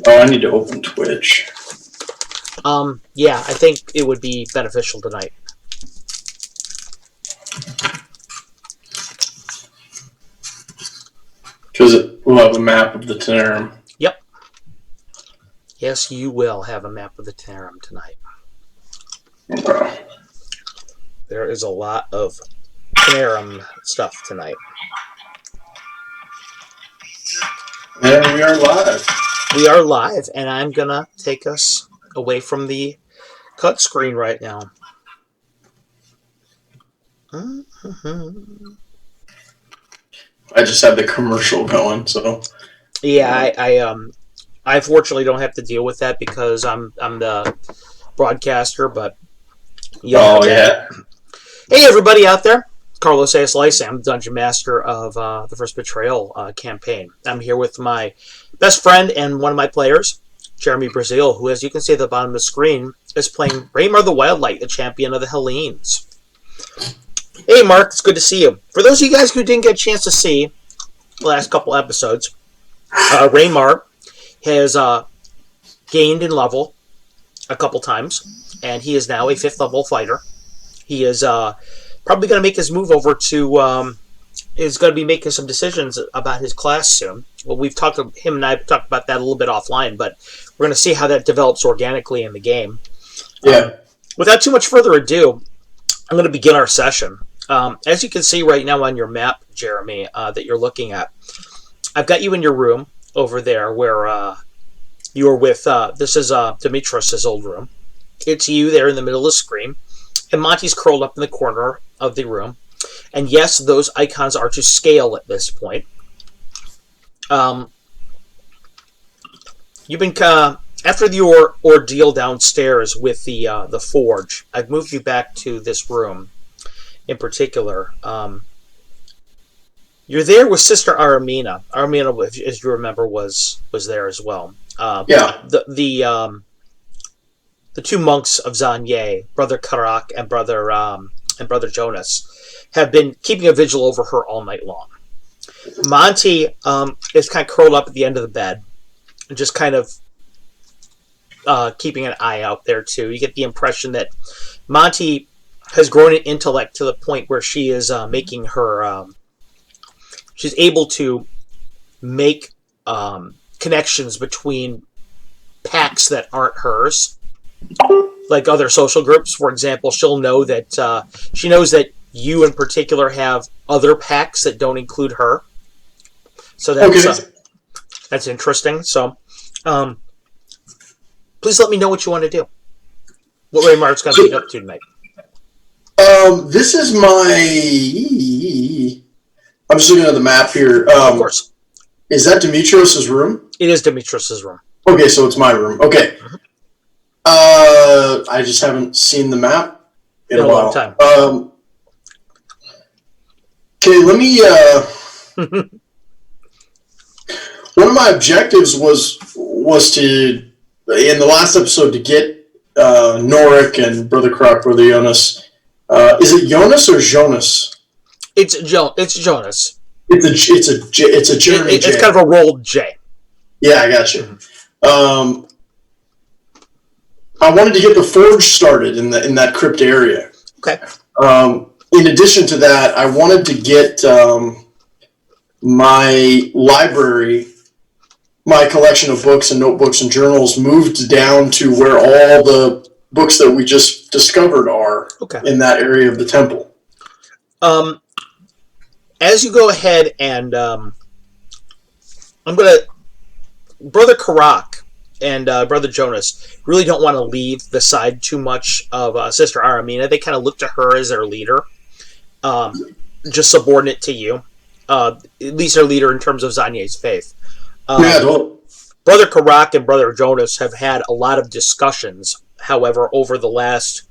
Oh, I need to open Twitch. Yeah, I think it would be beneficial tonight. Because we'll have a map of the Tenerum. Yep. Yes, you will have a map of the Tenerum tonight. Okay. There is a lot of Tenerum stuff tonight. And we are live. We are live, and I'm going to take us away from the cut screen right now. I just had the commercial going, so... Yeah, I fortunately don't have to deal with that because I'm the broadcaster, but... yeah. Hey, everybody out there. Carlos A. I'm the Dungeon Master of the first Betrayal campaign. I'm here with my best friend and one of my players, Jeremy Brazil, who, as you can see at the bottom of the screen, is playing Raymar the Wildlight, the champion of the Hellenes. Hey, Mark, it's good to see you. For those of you guys who didn't get a chance to see the last couple episodes, Raymar has gained in level a couple times, and he is now a 5th level fighter. He is probably going to make his move over to... is going to be making some decisions about his class soon. Well, him and I have talked about that a little bit offline, but we're going to see how that develops organically in the game. Yeah. Without too much further ado, I'm going to begin our session. As you can see right now on your map, Jeremy, that you're looking at, I've got you in your room over there where you are with, this is Dimitros' old room. It's you there in the middle of the screen, and Monty's curled up in the corner of the room. And yes, those icons are to scale at this point. You've been after your ordeal downstairs with the forge. I've moved you back to this room, in particular. You're there with Sister Aramina. Aramina, as you remember, was there as well. Yeah. The two monks of Zanye, Brother Karak and Brother Jonas, have been keeping a vigil over her all night long. Monty is kind of curled up at the end of the bed, and just kind of keeping an eye out there too. You get the impression that Monty has grown in intellect to the point where she is making her... she's able to make connections between packs that aren't hers, like other social groups. For example, she'll know that she knows that you in particular have other packs that don't include her. So that's interesting. So please let me know what you want to do. What Raymar's going to be up to tonight. This is my... I'm just looking at the map here. Of course. Is that Dimitros' room? It is Dimitros' room. Okay, so it's my room. Okay. I just haven't seen the map in a while. Long time. Okay, let me... one of my objectives was to, in the last episode, to get Norik and Brother Croc, Brother Jonas. Is it Jonas or Jonas? It's Jonas. It's a German J. It's kind of a rolled J. Yeah, I got you. I wanted to get the forge started in that crypt area. Okay. In addition to that, I wanted to get my library, my collection of books and notebooks and journals moved down to where all the books that we just discovered are in that area of the temple. As you go ahead and Brother Karak and Brother Jonas really don't want to leave the side too much of Sister Aramina. They kind of look to her as their leader, just subordinate to you, at least their leader in terms of Zanye's faith. Brother Karak and Brother Jonas have had a lot of discussions, however, over the last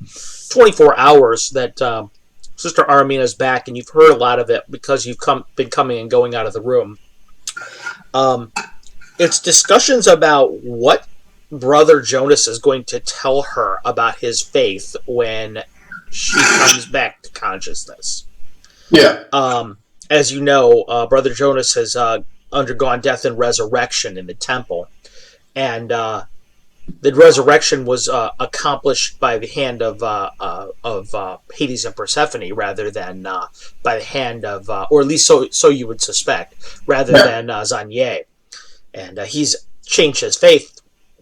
24 hours that Sister Aramina's back, and you've heard a lot of it because you've been coming and going out of the room. It's discussions about what Brother Jonas is going to tell her about his faith when she comes back to consciousness. Yeah. As you know, Brother Jonas has undergone death and resurrection in the temple. and the resurrection was accomplished by the hand of Hades and Persephone, rather than by the hand of, or at least so you would suspect, rather than Zanye. And he's changed his faith.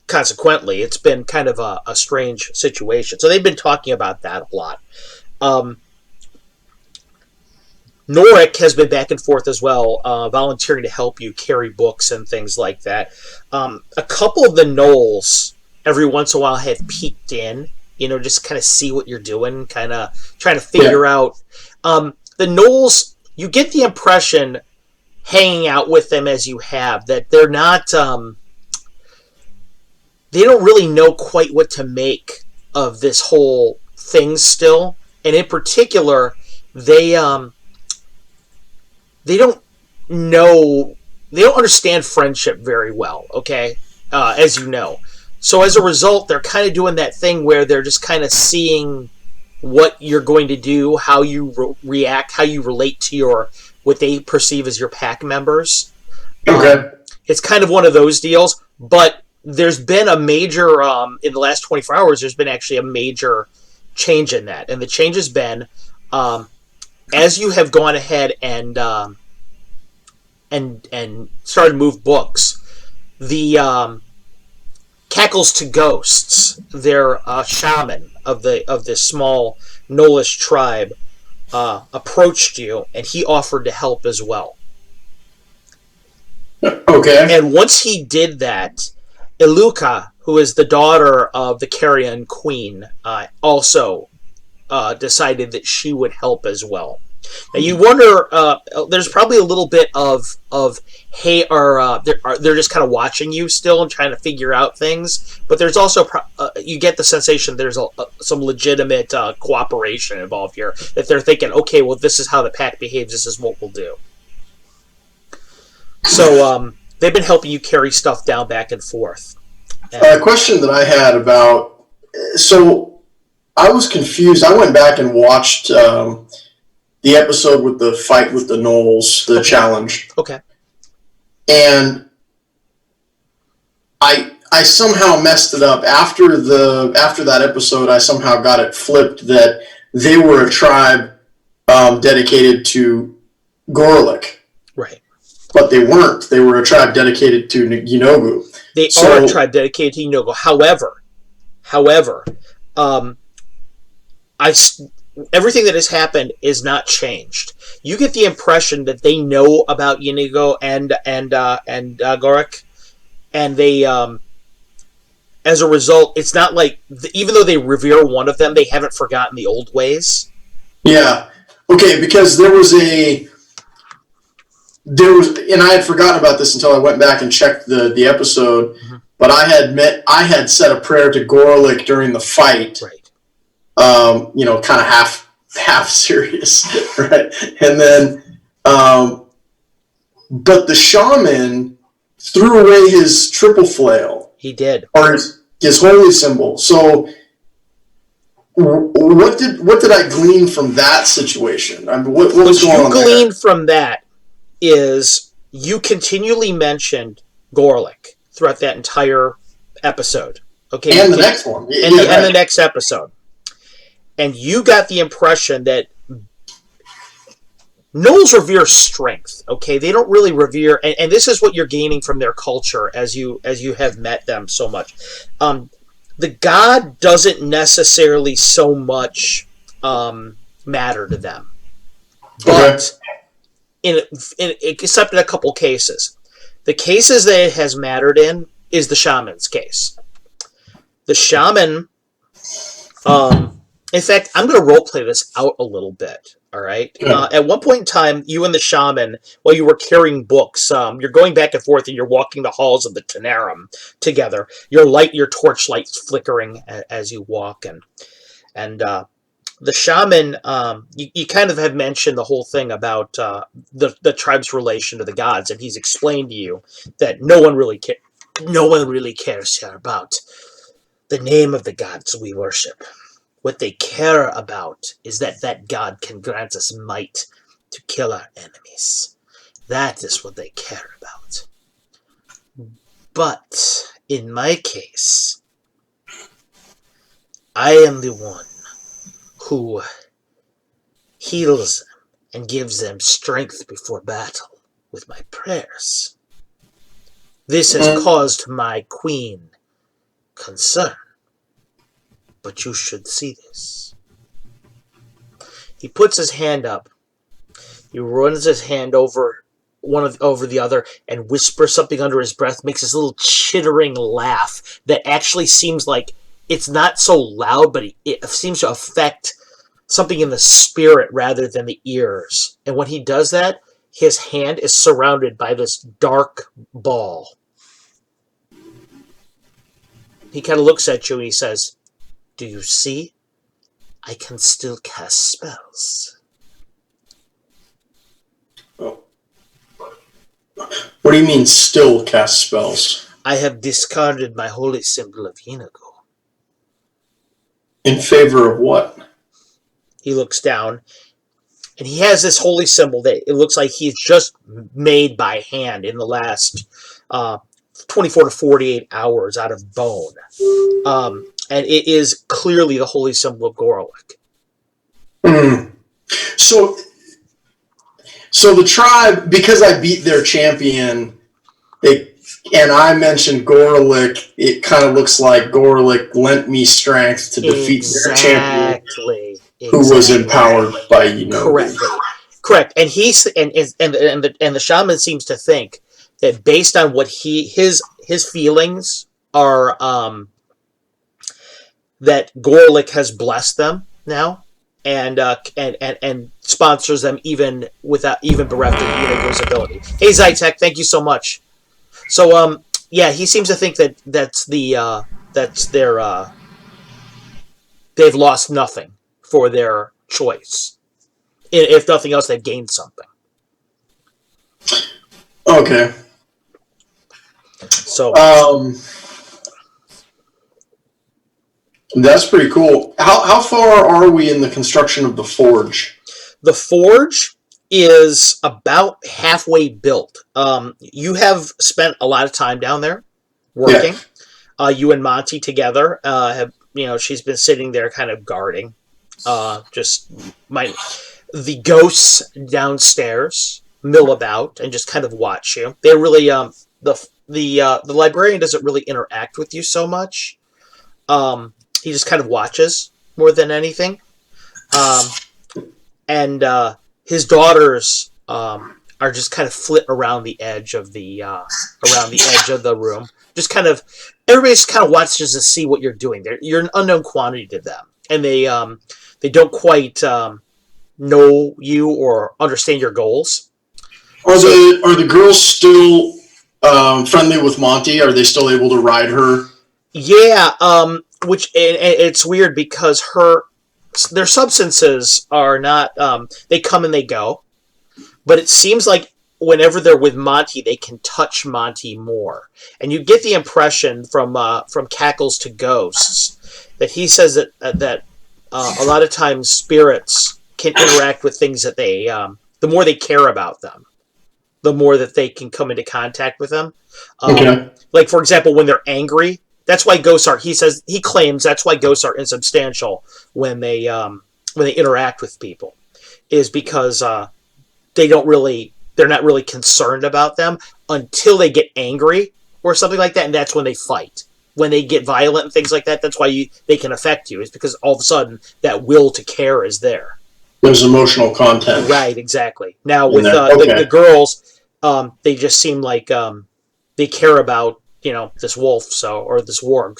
Consequently, it's been kind of a strange situation. So they've been talking about that a lot. Norik has been back and forth as well, volunteering to help you carry books and things like that. A couple of the gnolls every once in a while have peeked in, just kind of see what you're doing, kind of trying to figure out. The gnolls, you get the impression, hanging out with them as you have, that they're not, they don't really know quite what to make of this whole thing still. And in particular, they don't know, they don't understand friendship very well, okay? As you know. So as a result, they're kind of doing that thing where they're just kind of seeing what you're going to do, how you react, how you relate to what they perceive as your pack members. Okay. It's kind of one of those deals, but there's been a major, in the last 24 hours, there's been actually a major change in that. And the change has been, as you have gone ahead and started to move books, the Cackles to Ghosts, their shaman of this small Gnollish tribe, approached you, and he offered to help as well. Okay. And once he did that, Iluka, who is the daughter of the Carrion Queen, also decided that she would help as well. Now you wonder, there's probably a little bit of hey, they're just kind of watching you still and trying to figure out things, but there's also you get the sensation there's some legitimate cooperation involved here, that they're thinking, okay, well, this is how the pack behaves, this is what we'll do. So they've been helping you carry stuff down back and forth. A question that I had about, so I was confused. I went back and watched the episode with the fight with the gnolls, the challenge. Okay. And I somehow messed it up. After that episode, I somehow got it flipped that they were a tribe dedicated to Gorlick. Right. But they weren't. They were a tribe dedicated to Yinogu. They are a tribe dedicated to Yinogu. However, everything that has happened is not changed. You get the impression that they know about Yinogu and Gorlick, and they, as a result, it's not like, even though they revere one of them, they haven't forgotten the old ways. Yeah. Okay, because there was, and I had forgotten about this until I went back and checked the episode, but I had said a prayer to Gorlick during the fight. Right. Kind of half serious, right? And then, but the shaman threw away his triple flail. He did. Or his holy symbol. So, what did I glean from that situation? I mean, what was going on there? What you gleaned from that is you continually mentioned Gorlick throughout that entire episode. Okay, and the next one. And the next episode. And you got the impression that gnolls revere strength, okay? They don't really revere, and this is what you're gaining from their culture as you have met them so much. The god doesn't necessarily so much matter to them. But, except in a couple cases. The cases that it has mattered in is the shaman's case. The shaman... in fact, I'm going to roleplay this out a little bit, all right? Yeah. At one point in time, you and the shaman, while you were carrying books, you're going back and forth and you're walking the halls of the Tenerum together. Your torchlight's flickering as you walk. And the shaman, you kind of have mentioned the whole thing about the tribe's relation to the gods, and he's explained to you that no one really cares here about the name of the gods we worship. What they care about is that God can grant us might to kill our enemies. That is what they care about. But In my case, I am the one who heals them and gives them strength before battle with my prayers. This has caused my queen concern, but you should see this. He puts his hand up. He runs his hand over the other and whispers something under his breath, makes this little chittering laugh that actually seems like it's not so loud, but it seems to affect something in the spirit rather than the ears. And when he does that, his hand is surrounded by this dark ball. He kind of looks at you and he says, "Do you see? I can still cast spells." Oh. What do you mean, still cast spells? I have discarded my holy symbol of Inigo. In favor of what? He looks down, and he has this holy symbol that it looks like he's just made by hand in the last 24 to 48 hours out of bone. And it is clearly the holy symbol of Gorlick. So the tribe, because I beat their champion, and I mentioned Gorlick, it kind of looks like Gorlick lent me strength to defeat their champion, who was empowered by Correct. And he's and the shaman seems to think that based on what his feelings are, that Gorlick has blessed them now, and sponsors them even bereft of Inigo's ability. Hey Zytek, thank you so much. So he seems to think that they've lost nothing for their choice. If nothing else, they've gained something. Okay. So that's pretty cool. How far are we in the construction of the forge? The forge is about halfway built. You have spent a lot of time down there working. Yeah. You and Monty together have, she's been sitting there kind of guarding. The ghosts downstairs mill about and just kind of watch you. They're really the librarian doesn't really interact with you so much. He just kind of watches more than anything. And his daughters are just kind of flit around the edge of the room. Just kind of everybody just kind of watches to see what you're doing. You're an unknown quantity to them, and they don't quite know you or understand your goals. Are the girls still friendly with Monty? Are they still able to ride her? Yeah, which it's weird because their substances are not. They come and they go, but it seems like whenever they're with Monty, they can touch Monty more, and you get the impression from cackles to ghosts that he says that a lot of times spirits can interact with things that they the more they care about them, the more that they can come into contact with them. Okay. Like for example, when they're angry. That's why ghosts are. He claims that's why ghosts are insubstantial when they interact with people, is because they're not really concerned about them until they get angry or something like that, and that's when they fight. When they get violent and things like that, that's why they can affect you. Is because all of a sudden that will to care is there. There's emotional content. Right. Exactly. Now with the girls, they just seem like they care about. This wolf, or this warg,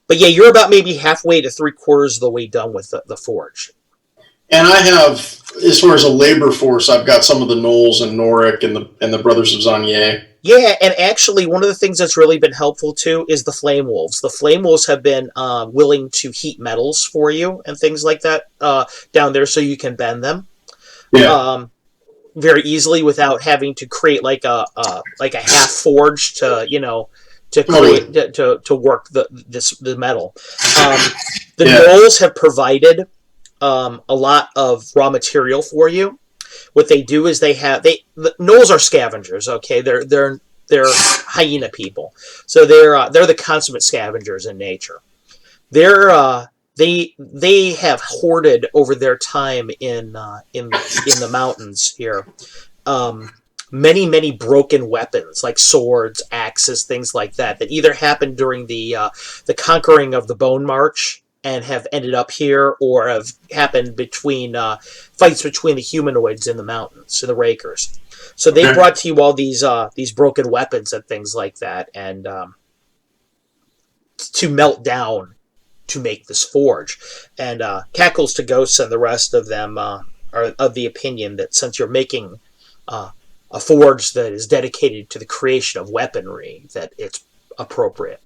But yeah, you're about maybe halfway to 3/4 of the way done with the forge. And I have, as far as a labor force, I've got some of the Knolls and Noric and the Brothers of Zanier. Yeah, and actually, one of the things that's really been helpful too is the Flame Wolves. The Flame Wolves have been willing to heat metals for you and things like that down there, so you can bend them. Yeah. Very easily without having to create like a half forge to create to work the metal. The Knolls have provided a lot of raw material for you. What they do is the Knolls are scavengers. Okay, they're They're hyena people, so they're the consummate scavengers in nature. They have hoarded over their time in the mountains here many broken weapons like swords, axes, things like that either happened during the conquering of the Bone March and have ended up here, or have happened between fights between the humanoids in the mountains, in the Rakers. So they brought to you all these broken weapons and things like that, and to melt down to make this forge. And Cackles to Ghosts and the rest of them are of the opinion that since you're making a forge that is dedicated to the creation of weaponry, that it's appropriate.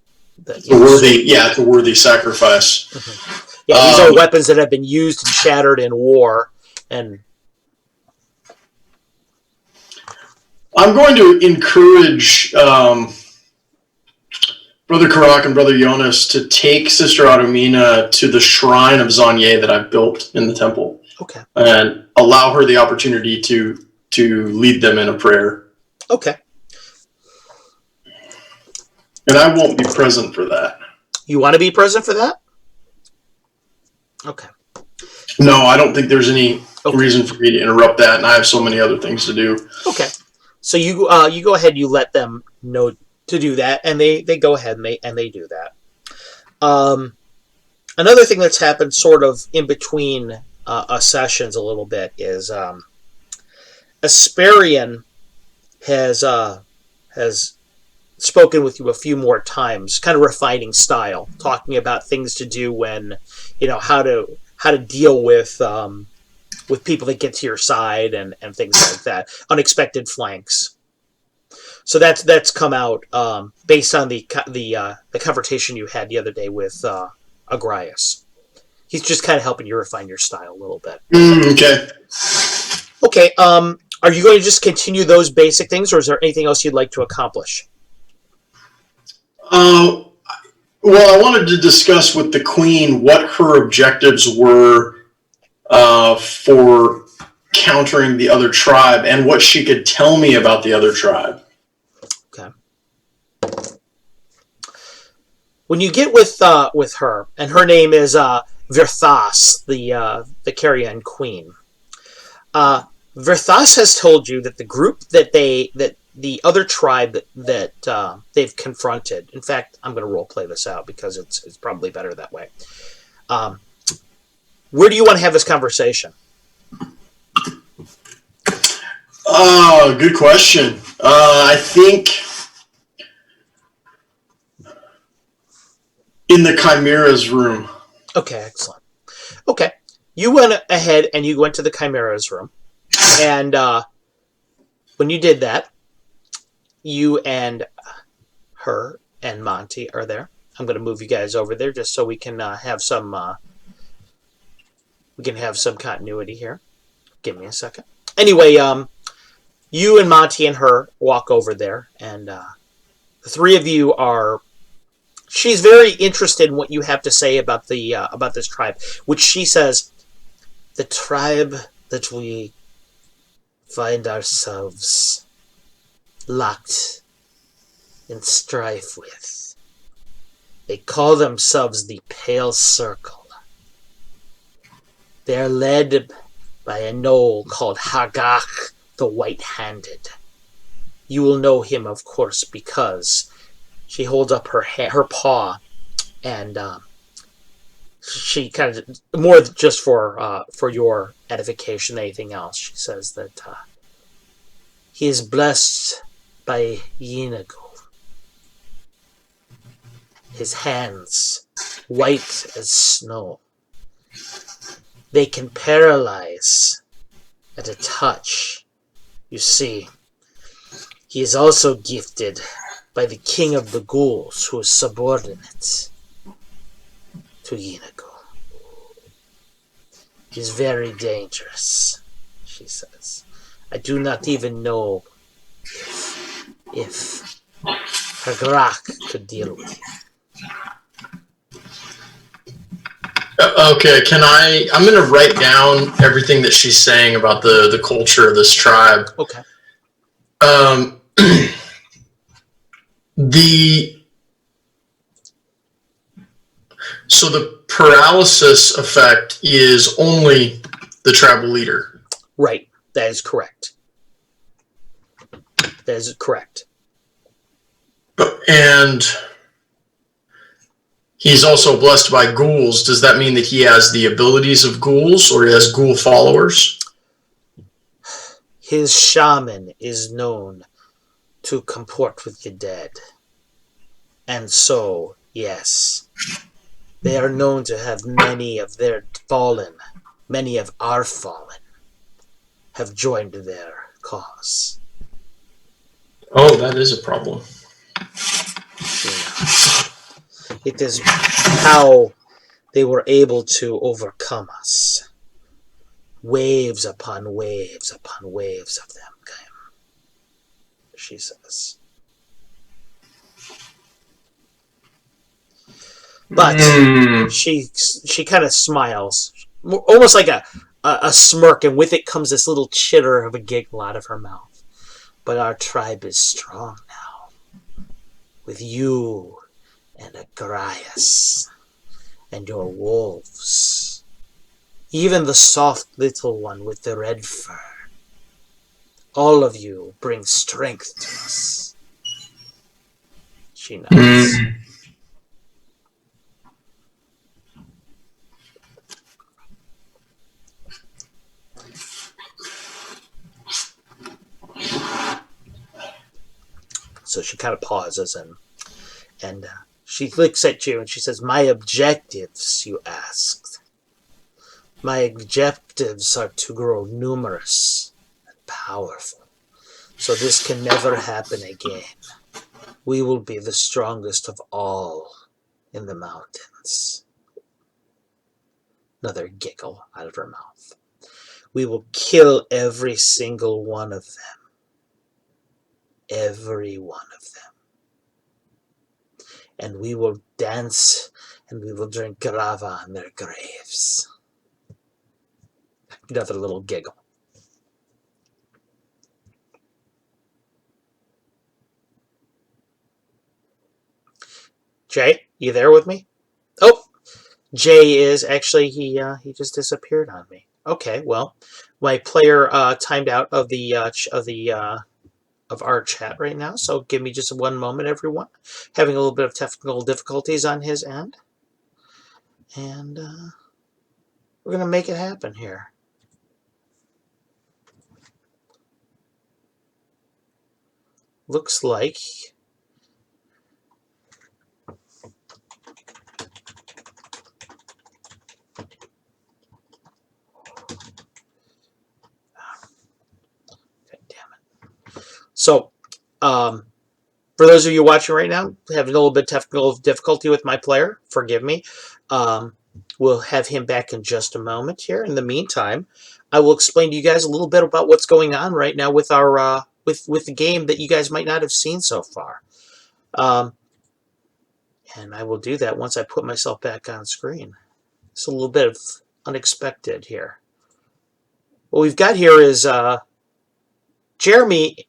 It's a worthy sacrifice. Mm-hmm. Yeah, these are weapons that have been used and shattered in war, and I'm going to encourage Brother Karak and Brother Jonas to take Sister Automina to the shrine of Zanye that I've built in the temple. Okay. And allow her the opportunity to lead them in a prayer. Okay. And I won't be present for that. You want to be present for that? Okay. No, I don't think there's any reason for me to interrupt that, and I have so many other things to do. Okay. So you go ahead, you let them know to do that, and they go ahead and they do that. Another thing that's happened sort of in between sessions a little bit is Asperian has spoken with you a few more times, kind of refining style, talking about things to do when, how to deal with people that get to your side and things like that, unexpected flanks. So that's come out based on the confrontation you had the other day with Agrias. He's just kind of helping you refine your style a little bit. Okay. Okay. Are you going to just continue those basic things, or is there anything else you'd like to accomplish? Well, I wanted to discuss with the Queen what her objectives were for countering the other tribe, and what she could tell me about the other tribe. Okay. When you get with her, and her name is Virthas, the Carrion Queen. Virthas has told you that the group that the other tribe that they've confronted. In fact, I'm going to role play this out because it's probably better that way. Where do you want to have this conversation? Good question. I think in the Chimera's room. Okay, excellent. Okay, you went ahead and you went to the Chimera's room, and when you did that, you and her and Monty are there. I'm going to move you guys over there just so we can have some continuity here. Give me a second. Anyway, you and Monty and her walk over there, and the three of you are. She's very interested in what you have to say about this tribe, which she says, the tribe that we find ourselves locked in strife with. They call themselves the Pale Circle. They are led by a gnoll called Hagach the White-Handed. You will know him, of course, because she holds up her paw, and she kind of, more just for your edification than anything else, she says that he is blessed by Yinago. His hands, white as snow. They can paralyze at a touch. You see, he is also gifted by the king of the ghouls, who is subordinate to Yinago. He is very dangerous, she says. I do not even know if Hagrak could deal with him. Okay, I'm going to write down everything that she's saying about the culture of this tribe. Okay. So the paralysis effect is only the tribal leader. Right. That is correct. That is correct. And he's also blessed by ghouls. Does that mean that he has the abilities of ghouls, or he has ghoul followers? His shaman is known to comport with the dead. And so, yes, they are known to have many of their fallen, many of our fallen, have joined their cause. Oh, that is a problem. It is how they were able to overcome us. Waves upon waves upon waves of them came, she says. But she kind of smiles, almost like a smirk, and with it comes this little chitter of a giggle out of her mouth. But our tribe is strong now, with you and Agrias and your wolves. Even the soft little one with the red fur. All of you bring strength to us. She nods. So she kind of pauses and she looks at you and she says, "My objectives, you asked. My objectives are to grow numerous and powerful. So this can never happen again. We will be the strongest of all in the mountains." Another giggle out of her mouth. "We will kill every single one of them. Every one of them. And we will dance and we will drink grava on their graves." Another little giggle. Jay, you there with me? Oh, Jay is actually he just disappeared on me. Okay, well, my player timed out of our chat right now, so give me just one moment, everyone. Having a little bit of technical difficulties on his end, and we're gonna make it happen here. Looks like so. For those of you watching right now, having a little bit of technical difficulty with my player, forgive me. We'll have him back in just a moment here. In the meantime, I will explain to you guys a little bit about what's going on right now with our with the game that you guys might not have seen so far. And I will do that once I put myself back on screen. It's a little bit of unexpected here. What we've got here is Jeremy,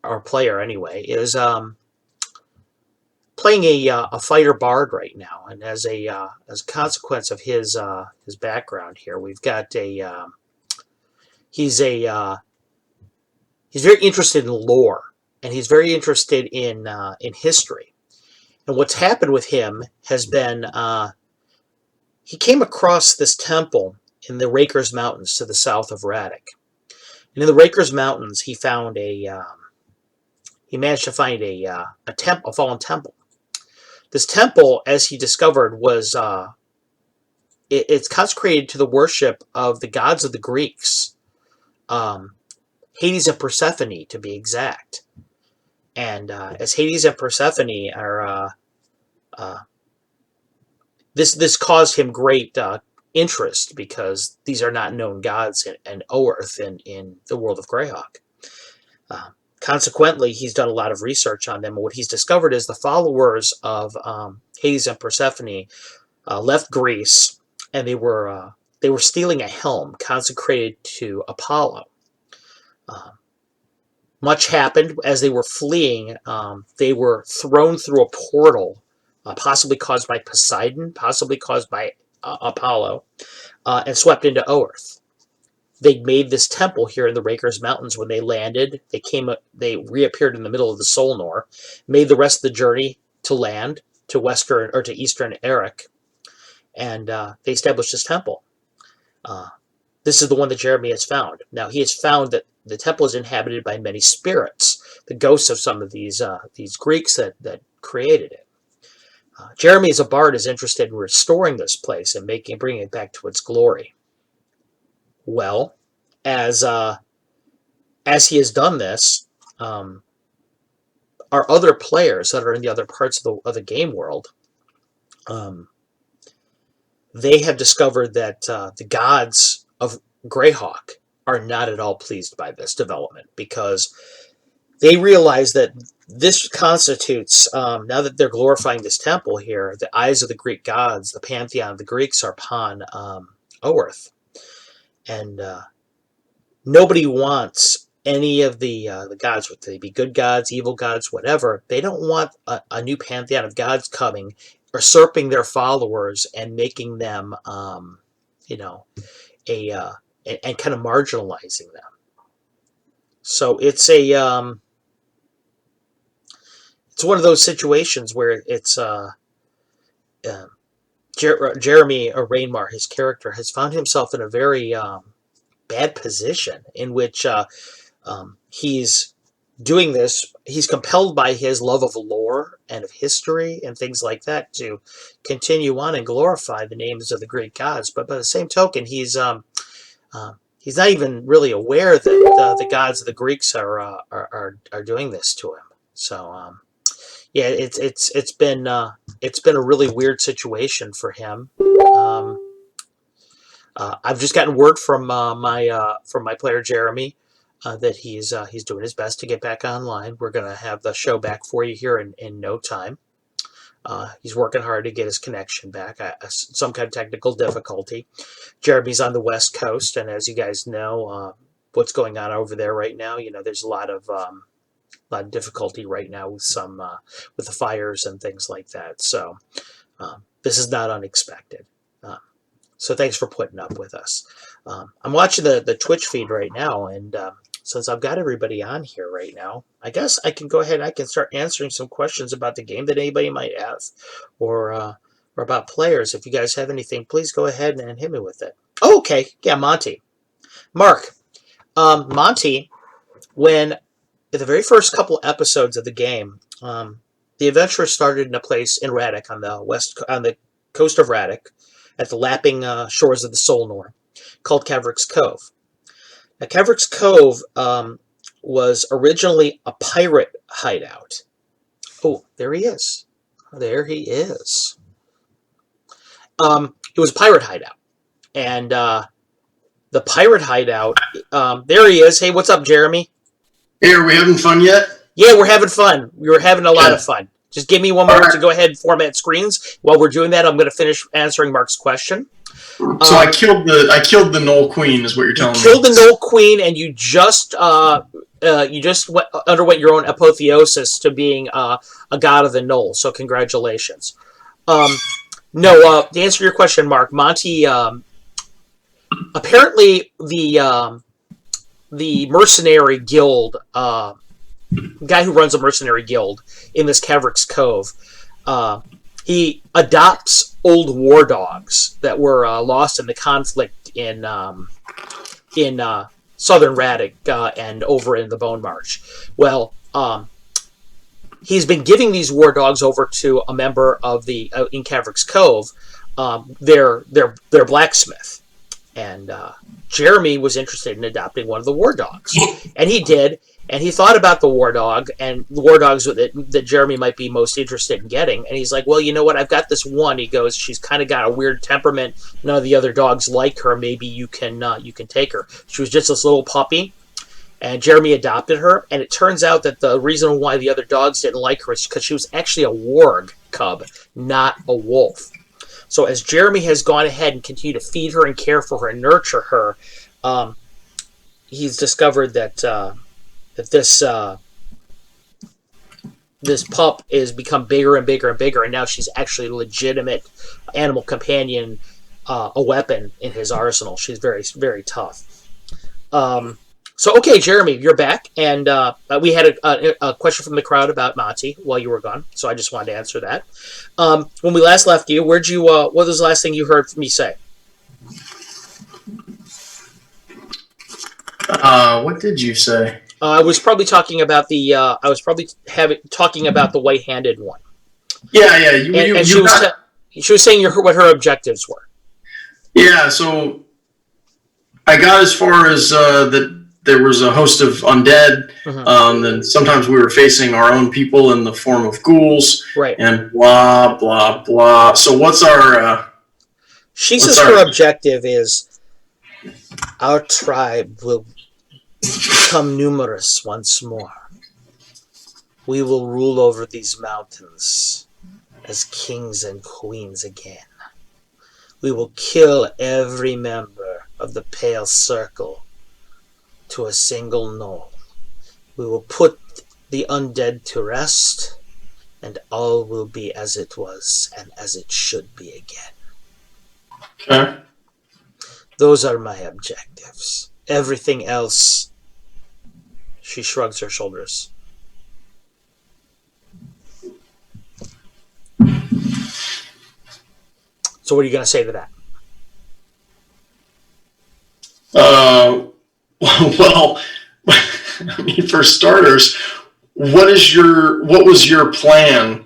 our player anyway, is playing a fighter bard right now, and as a consequence of his background here, we've got he's very interested in lore, and he's very interested in history. And what's happened with him has been he came across this temple in the Rakers Mountains to the south of Radek, and in the Rakers Mountains he found he managed to find a fallen temple. This temple, as he discovered, was it's consecrated to the worship of the gods of the Greeks, Hades and Persephone, to be exact. And as Hades and Persephone are, this caused him great interest, because these are not known gods in Oerth in the World of Greyhawk. Consequently, he's done a lot of research on them, and what he's discovered is the followers of Hades and Persephone left Greece, and they were stealing a helm consecrated to Apollo. Much happened as they were fleeing. They were thrown through a portal, possibly caused by Poseidon, possibly caused by Apollo, and swept into Earth. They made this temple here in the Rakers Mountains. When they landed, they reappeared in the middle of the Solnor, made the rest of the journey to land to eastern Eric, and they established this temple. This is the one that Jeremy has found. Now, he has found that the temple is inhabited by many spirits, the ghosts of some of these Greeks that created it. Jeremy, as a bard, is interested in restoring this place and bringing it back to its glory. Well, as he has done this, our other players that are in the other parts of the game world, they have discovered that the gods of Greyhawk are not at all pleased by this development, because they realize that this constitutes, now that they're glorifying this temple here, the eyes of the Greek gods, the pantheon of the Greeks are upon Oerth. And nobody wants any of the gods, whether they be good gods, evil gods, whatever. They don't want a new pantheon of gods coming, usurping their followers and making them, and kind of marginalizing them. So it's one of those situations where it's Jeremy, or Rainmar, his character, has found himself in a very bad position in which he's doing this. He's compelled by his love of lore and of history and things like that to continue on and glorify the names of the Greek gods. But by the same token, he's not even really aware that the gods of the Greeks are doing this to him. So yeah, it's been a really weird situation for him. I've just gotten word from my player Jeremy that he's doing his best to get back online. We're gonna have the show back for you here in no time. He's working hard to get his connection back. Some kind of technical difficulty. Jeremy's on the West Coast, and as you guys know, what's going on over there right now, there's a lot of difficulty right now with with the fires and things like that. So this is not unexpected. So thanks for putting up with us. I'm watching the Twitch feed right now, and since I've got everybody on here right now, I guess I can go ahead and I can start answering some questions about the game that anybody might have, or about players. If you guys have anything, please go ahead and hit me with it. Oh, okay, yeah, Monty. Mark. Monty, when the very first couple episodes of the game, the adventure started in a place in Radek on the coast of Radek, at the lapping shores of the Solnor, called Caverix Cove. Now, Caverix Cove was originally a pirate hideout. Oh, there he is. There he is. It was a pirate hideout. And the pirate hideout, there he is. Hey, what's up, Jeremy? Hey, are we having fun yet? Yeah, we're having fun. We were having a lot of fun. Just give me one moment to go ahead and format screens. While we're doing that, I'm going to finish answering Mark's question. So I killed the Knoll Queen, is what you're telling me. You killed the Knoll Queen, and you just underwent your own apotheosis to being a god of the Knoll. So congratulations. To answer your question, Mark, Monty, apparently the mercenary guild, guy who runs a mercenary guild in this Caverix Cove, he adopts old war dogs that were lost in the conflict in southern Radek and over in the Bone March. Well, he's been giving these war dogs over to a member of the in Caverix Cove, their blacksmith, and Jeremy was interested in adopting one of the war dogs, and he did. And he thought about the war dog and the war dogs that Jeremy might be most interested in getting. And he's like, well, you know what? I've got this one. He goes, she's kind of got a weird temperament. None of the other dogs like her. Maybe you can take her. She was just this little puppy, and Jeremy adopted her. And it turns out that the reason why the other dogs didn't like her is because she was actually a warg cub, not a wolf. So as Jeremy has gone ahead and continued to feed her and care for her and nurture her, he's discovered that that this pup is become bigger and bigger and bigger, and now she's actually a legitimate animal companion, a weapon in his arsenal. She's very, very tough. So, okay, Jeremy, you're back, and we had a question from the crowd about Monty while you were gone, so I just wanted to answer that. When we last left you, what was the last thing you heard me say? What did you say? I was probably talking about the white-handed one. Yeah. She was saying what her objectives were. Yeah, so I got as far as that there was a host of undead. Mm-hmm. Then sometimes we were facing our own people in the form of ghouls. Right. And blah, blah, blah. So what's our... she says her objective is our tribe will become numerous once more. We will rule over these mountains as kings and queens again. We will kill every member of the Pale Circle to a single knoll. We will put the undead to rest, and all will be as it was and as it should be again. Okay. Those are my objectives. Everything else, she shrugs her shoulders. So what are you going to say to that? Well, I mean, for starters, what was your plan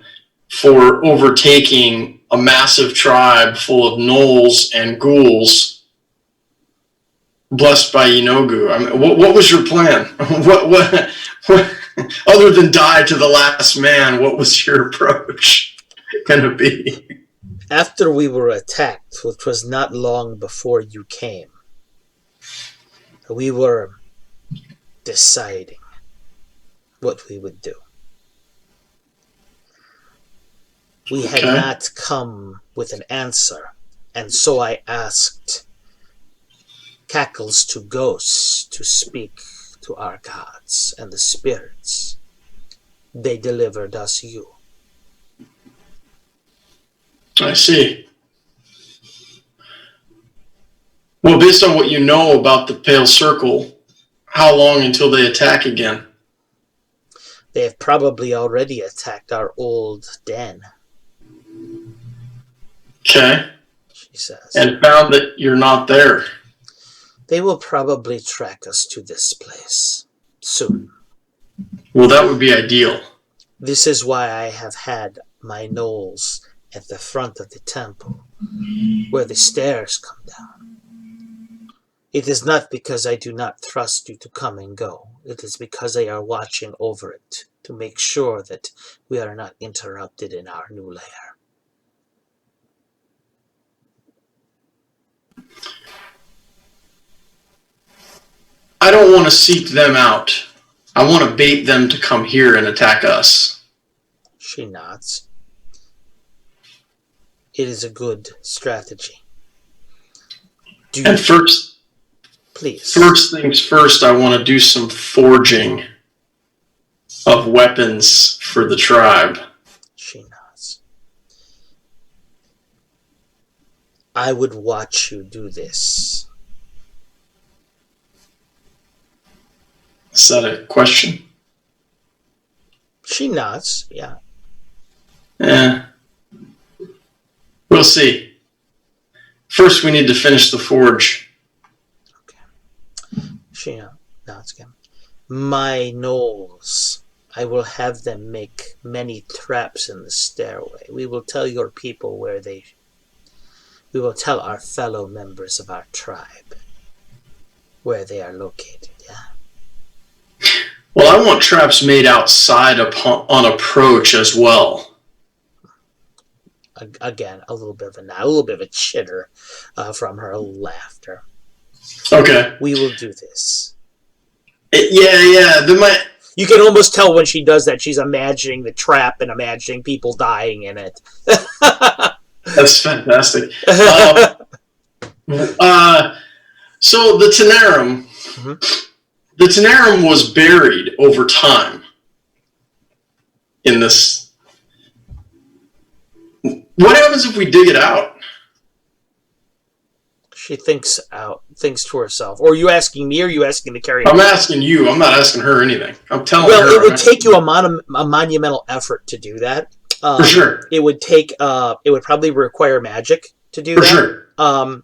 for overtaking a massive tribe full of gnolls and ghouls blessed by Inogu? I mean, what was your plan? What other than die to the last man, what was your approach going to be? After we were attacked, which was not long before you came, we were deciding what we would do. We had not come with an answer, and so I asked cackles to ghosts to speak to our gods and the spirits. They delivered us you. I see. Well, based on what you know about the Pale Circle, how long until they attack again? They have probably already attacked our old den. Okay. She says. And found that you're not there. They will probably track us to this place soon. Well, that would be ideal. This is why I have had my gnolls at the front of the temple, where the stairs come down. It is not because I do not trust you to come and go. It is because they are watching over it to make sure that we are not interrupted in our new lair. I don't want to seek them out. I want to bait them to come here and attack us. She nods. It is a good strategy. First things first, I want to do some forging of weapons for the tribe. She nods. I would watch you do this. Is that a question? She nods, yeah. Yeah. We'll see. First, we need to finish the forge. Okay. She nods again. My gnolls, I will have them make many traps in the stairway. We will tell your people we will tell our fellow members of our tribe where they are located, yeah? Well, I want traps made outside on approach as well. Again, a little bit of a chitter from her laughter. Okay. We will do this. Yeah. You can almost tell when she does that, she's imagining the trap and imagining people dying in it. That's fantastic. So the Tenerum, the Tenerum was buried over time in this. What happens if we dig it out? She thinks to herself. Or are you asking me, or are you asking the carrier? I'm asking you. I'm not asking her anything. I'm telling her. Well, it would take you a monumental effort to do that. For sure. It would take. It would probably require magic to do that. For sure.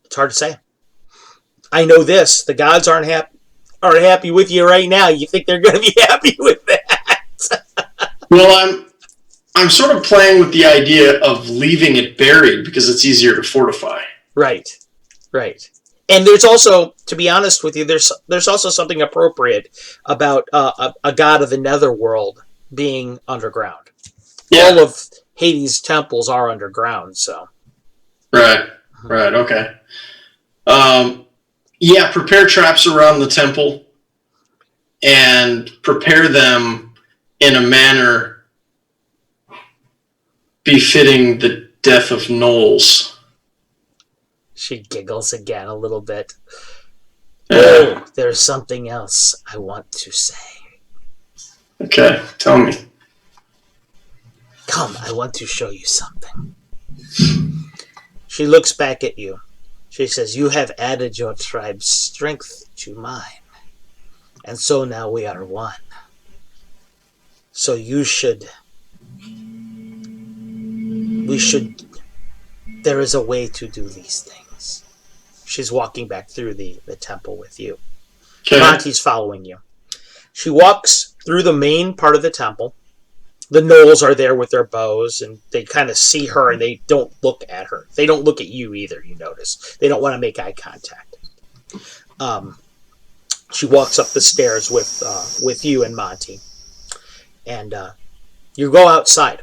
It's hard to say. I know this: the gods aren't happy with you right now. You think they're going to be happy with that? Well, I'm sort of playing with the idea of leaving it buried because it's easier to fortify. Right. And there's also, to be honest with you, there's also something appropriate about a god of the netherworld being underground. Yeah. All of Hades' temples are underground, so. Right, okay. Prepare traps around the temple and prepare them in a manner befitting the death of Knowles. She giggles again a little bit. Oh, there's something else I want to say. Okay, tell me. Come, I want to show you something. She looks back at you. She says, you have added your tribe's strength to mine. And so now we are one. So there is a way to do these things. She's walking back through the temple with you. Okay. Monty's following you. She walks through the main part of the temple. The gnolls are there with their bows, and they kind of see her, and they don't look at her. They don't look at you either, you notice. They don't want to make eye contact. She walks up the stairs with you and Monty. And you go outside.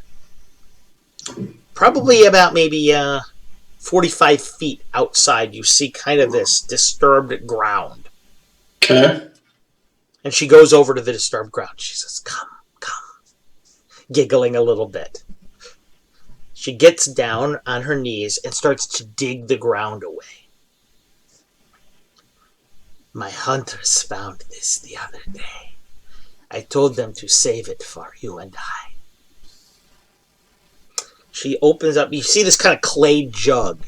Probably about maybe 45 feet outside, you see kind of this disturbed ground. Okay. And she goes over to the disturbed ground. She says, come. Giggling a little bit. She gets down on her knees and starts to dig the ground away. My hunters found this the other day. I told them to save it for you and I. She opens up. You see this kind of clay jug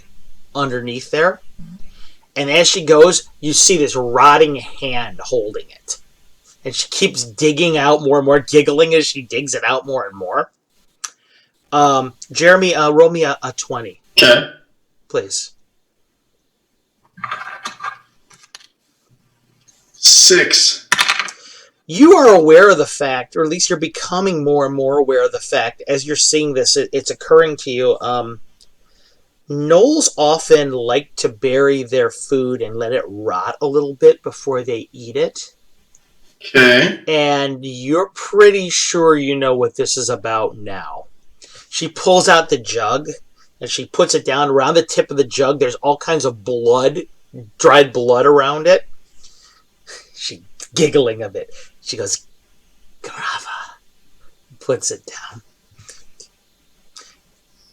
underneath there. And as she goes, you see this rotting hand holding it. And she keeps digging out more and more, giggling as she digs it out more and more. Jeremy, roll me a 20. Okay. Please. 6. You are aware of the fact, or at least you're becoming more and more aware of the fact, as you're seeing this, it's occurring to you. Gnolls often like to bury their food and let it rot a little bit before they eat it. Okay. And you're pretty sure you know what this is about now. She pulls out the jug, and she puts it down around the tip of the jug. There's all kinds of blood, dried blood around it. She's giggling a bit. She goes, Grava. Puts it down.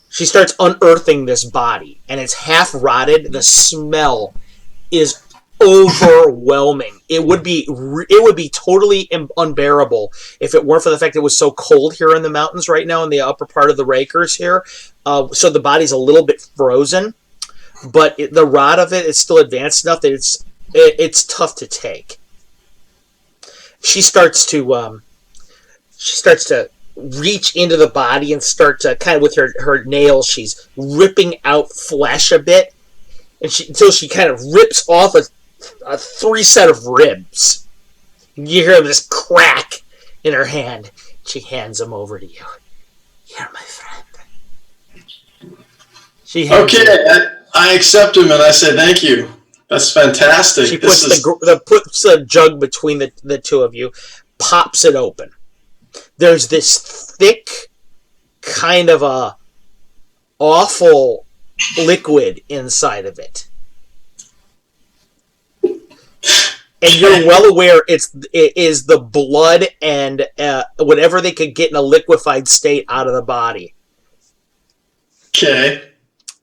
She starts unearthing this body, and it's half rotted. The smell is overwhelming. It would be totally unbearable if it weren't for the fact that it was so cold here in the mountains right now in the upper part of the Rakers here. So the body's a little bit frozen, but the rot of it is still advanced enough that it's tough to take. She starts to reach into the body and start to kind of with her nails. She's ripping out flesh a bit, and until she kind of rips off a 3 set of ribs. You hear this crack in her hand. She hands them over to you. You're my friend. I accept him and I say thank you. That's fantastic. She puts the jug between the two of you, pops it open. There's this thick, kind of a awful liquid inside of it. And you're well aware it is the blood and whatever they could get in a liquefied state out of the body. Okay.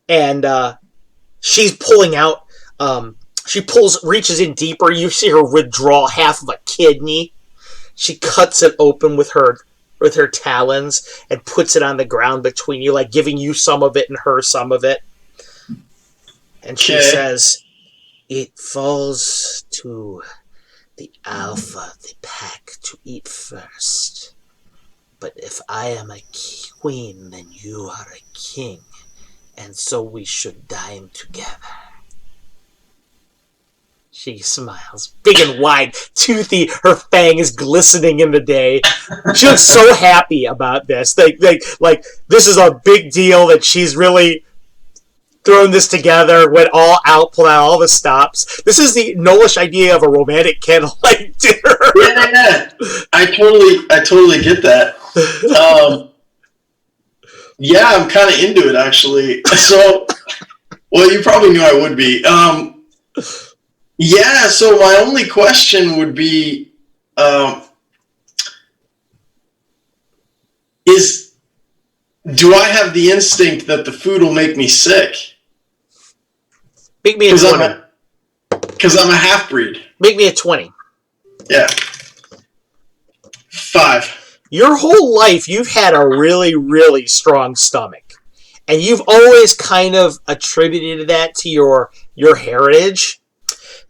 And she's pulling out reaches in deeper. You see her withdraw half of a kidney. She cuts it open with her talons and puts it on the ground between you, like giving you some of it and her some of it. And she says, "It falls to the alpha, the pack, to eat first. But if I am a queen, then you are a king. And so we should dine together." She smiles, big and wide, toothy. Her fang is glistening in the day. She looks so happy about this. Like this is a big deal that she's really thrown this together, went all out, pulled out all the stops. This is the Nolish idea of a romantic candlelight dinner. Yeah. I totally get that. Yeah, I'm kind of into it, actually. So, well, you probably knew I would be. Yeah, so my only question would be, do I have the instinct that the food will make me sick? Make me a 20. Because I'm a half-breed. Make me a 20. Yeah. 5. Your whole life, you've had a really, really strong stomach. And you've always kind of attributed that to your heritage.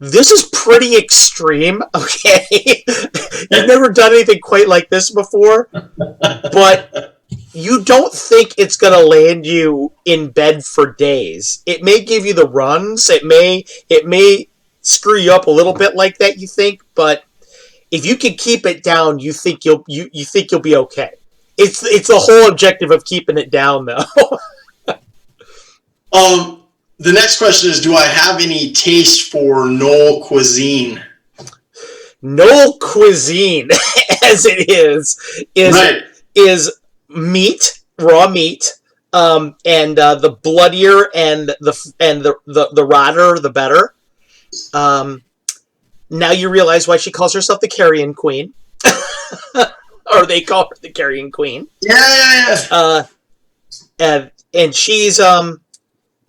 This is pretty extreme, okay? You've never done anything quite like this before. But you don't think it's going to land you in bed for days. It may give you the runs. It may screw you up a little bit like that, you think, but if you can keep it down, you think you'll be okay. It's the whole objective of keeping it down, though. The next question is, do I have any taste for Knoll cuisine? Knoll cuisine, as it is meat, raw meat, and the bloodier and the rodder, the better. Now you realize why she calls herself the Carrion Queen, or they call her the Carrion Queen. Yeah. And she's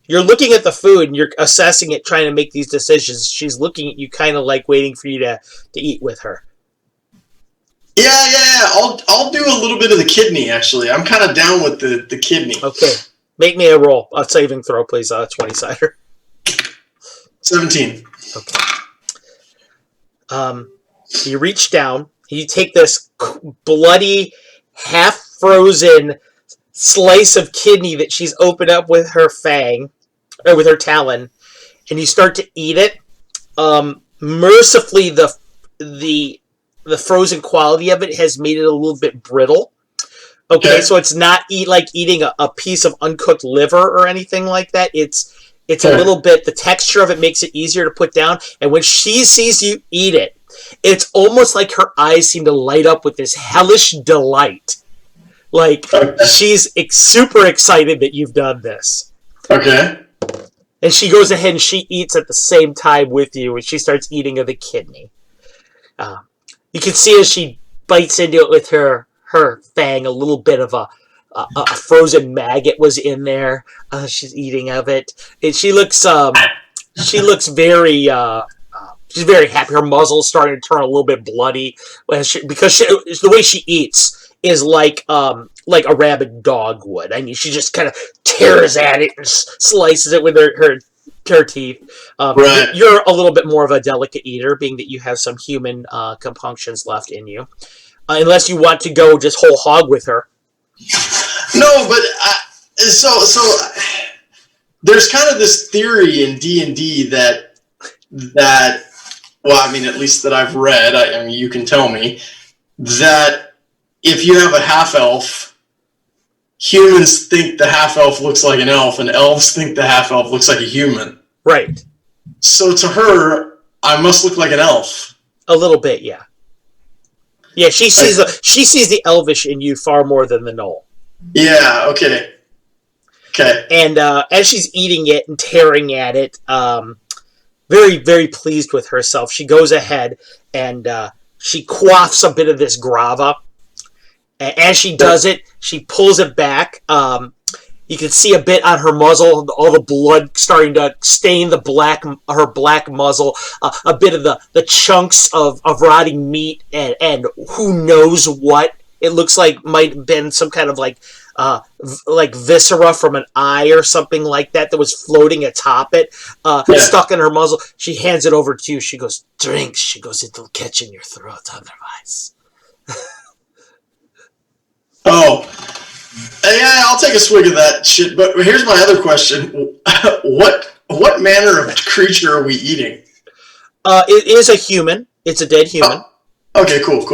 you're looking at the food and you're assessing it, trying to make these decisions. She's looking at you, kind of like waiting for you to eat with her. Yeah. I'll do a little bit of the kidney, actually. I'm kind of down with the kidney. Okay. Make me a roll. A saving throw, please. 20-sider. 17. Okay. You reach down. You take this bloody, half-frozen slice of kidney that she's opened up with her fang, or with her talon, and you start to eat it. Mercifully, the frozen quality of it has made it a little bit brittle. Okay, so it's not like eating a piece of uncooked liver or anything like that. It's a little bit, the texture of it makes it easier to put down, and when she sees you eat it, it's almost like her eyes seem to light up with this hellish delight. Like, she's super excited that you've done this. Okay. And she goes ahead and she eats at the same time with you, and she starts eating of the kidney. You can see as she bites into it with her fang, a little bit of a frozen maggot was in there. She's eating of it. And she looks very... she's very happy. Her muzzle's starting to turn a little bit bloody. Because the way she eats is like a rabid dog would. I mean, she just kind of tears at it and slices it with her teeth. Right. You're a little bit more of a delicate eater, being that you have some human compunctions left in you. Unless you want to go just whole hog with her. No, but so there's kind of this theory in D&D that well, I mean, at least that I've read. I mean, you can tell me that if you have a half-elf, humans think the half-elf looks like an elf, and elves think the half-elf looks like a human. Right. So to her, I must look like an elf. A little bit, yeah. Yeah, she sees the elvish in you far more than the gnoll. Yeah, okay. And as she's eating it and tearing at it, very, very pleased with herself, she goes ahead and she quaffs a bit of this grava. And as she does it, she pulls it back, You can see a bit on her muzzle, all the blood starting to stain her black muzzle, a bit of the chunks of rotting meat, and who knows what. It looks like might have been some kind of like viscera from an eye or something like that was floating atop it, stuck in her muzzle. She hands it over to you. She goes, drink. She goes, it'll catch in your throat otherwise. Oh, yeah, I'll take a swig of that shit. But here's my other question: what manner of creature are we eating? It is a human. It's a dead human. Oh, okay, cool.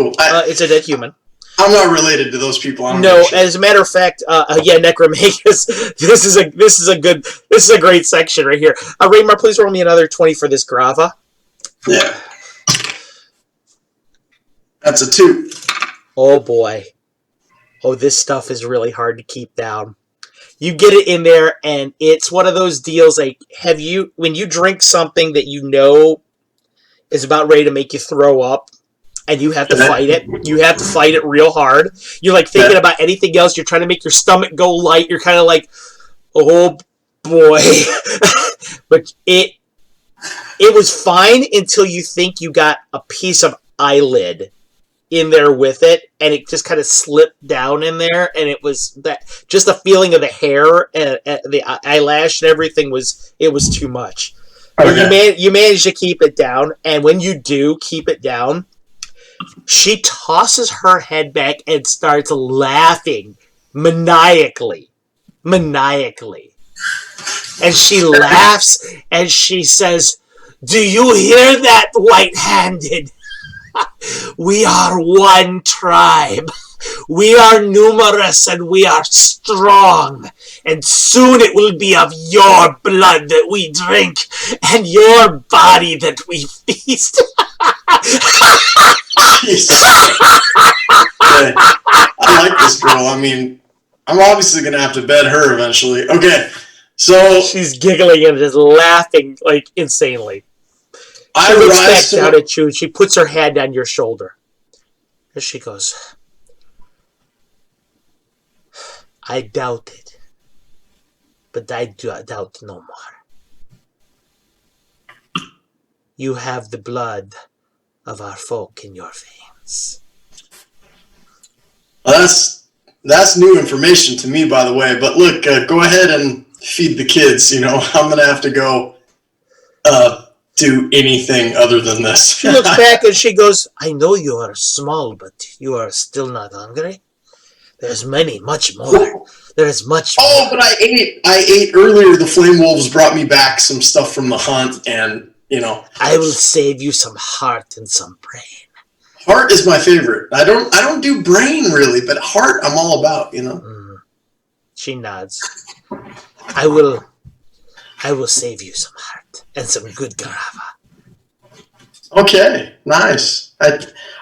It's a dead human. I'm not related to those people. No, as a matter of fact, Necromagus. This is a great section right here. Raymar, please roll me another 20 for this Grava. Yeah, that's a 2. Oh boy. Oh, this stuff is really hard to keep down. You get it in there, and it's one of those deals like, when you drink something that you know is about ready to make you throw up, and you have to fight it. You have to fight it real hard. You're like thinking about anything else. You're trying to make your stomach go light. You're kind of like, oh boy. But it was fine until you think you got a piece of eyelid in there with it, and it just kind of slipped down in there, and it was just the feeling of the hair and the eyelash and everything was too much. Okay. You manage to keep it down, and when you do keep it down, she tosses her head back and starts laughing maniacally. And she laughs and she says, do you hear that, white-handed? We are one tribe. We are numerous and we are strong. And soon it will be of your blood that we drink and your body that we feast. I like this girl. I mean, I'm obviously going to have to bed her eventually. Okay, so... She's giggling and just laughing, like, insanely. She looks back down at you and she puts her hand on your shoulder. And she goes, I doubted, but I doubt no more. You have the blood of our folk in your veins. Well, that's new information to me, by the way. But look, go ahead and feed the kids. You know, I'm gonna have to go do anything other than this. She looks back and she goes, I know you are small, but you are still not hungry. There's much more. There is much more. Oh, but I ate earlier. The Flame Wolves brought me back some stuff from the hunt, and you know, I will save you some heart and some brain. Heart is my favorite. I don't do brain really, but heart I'm all about, you know. She nods. I will save you some heart and some good grava. Okay, nice.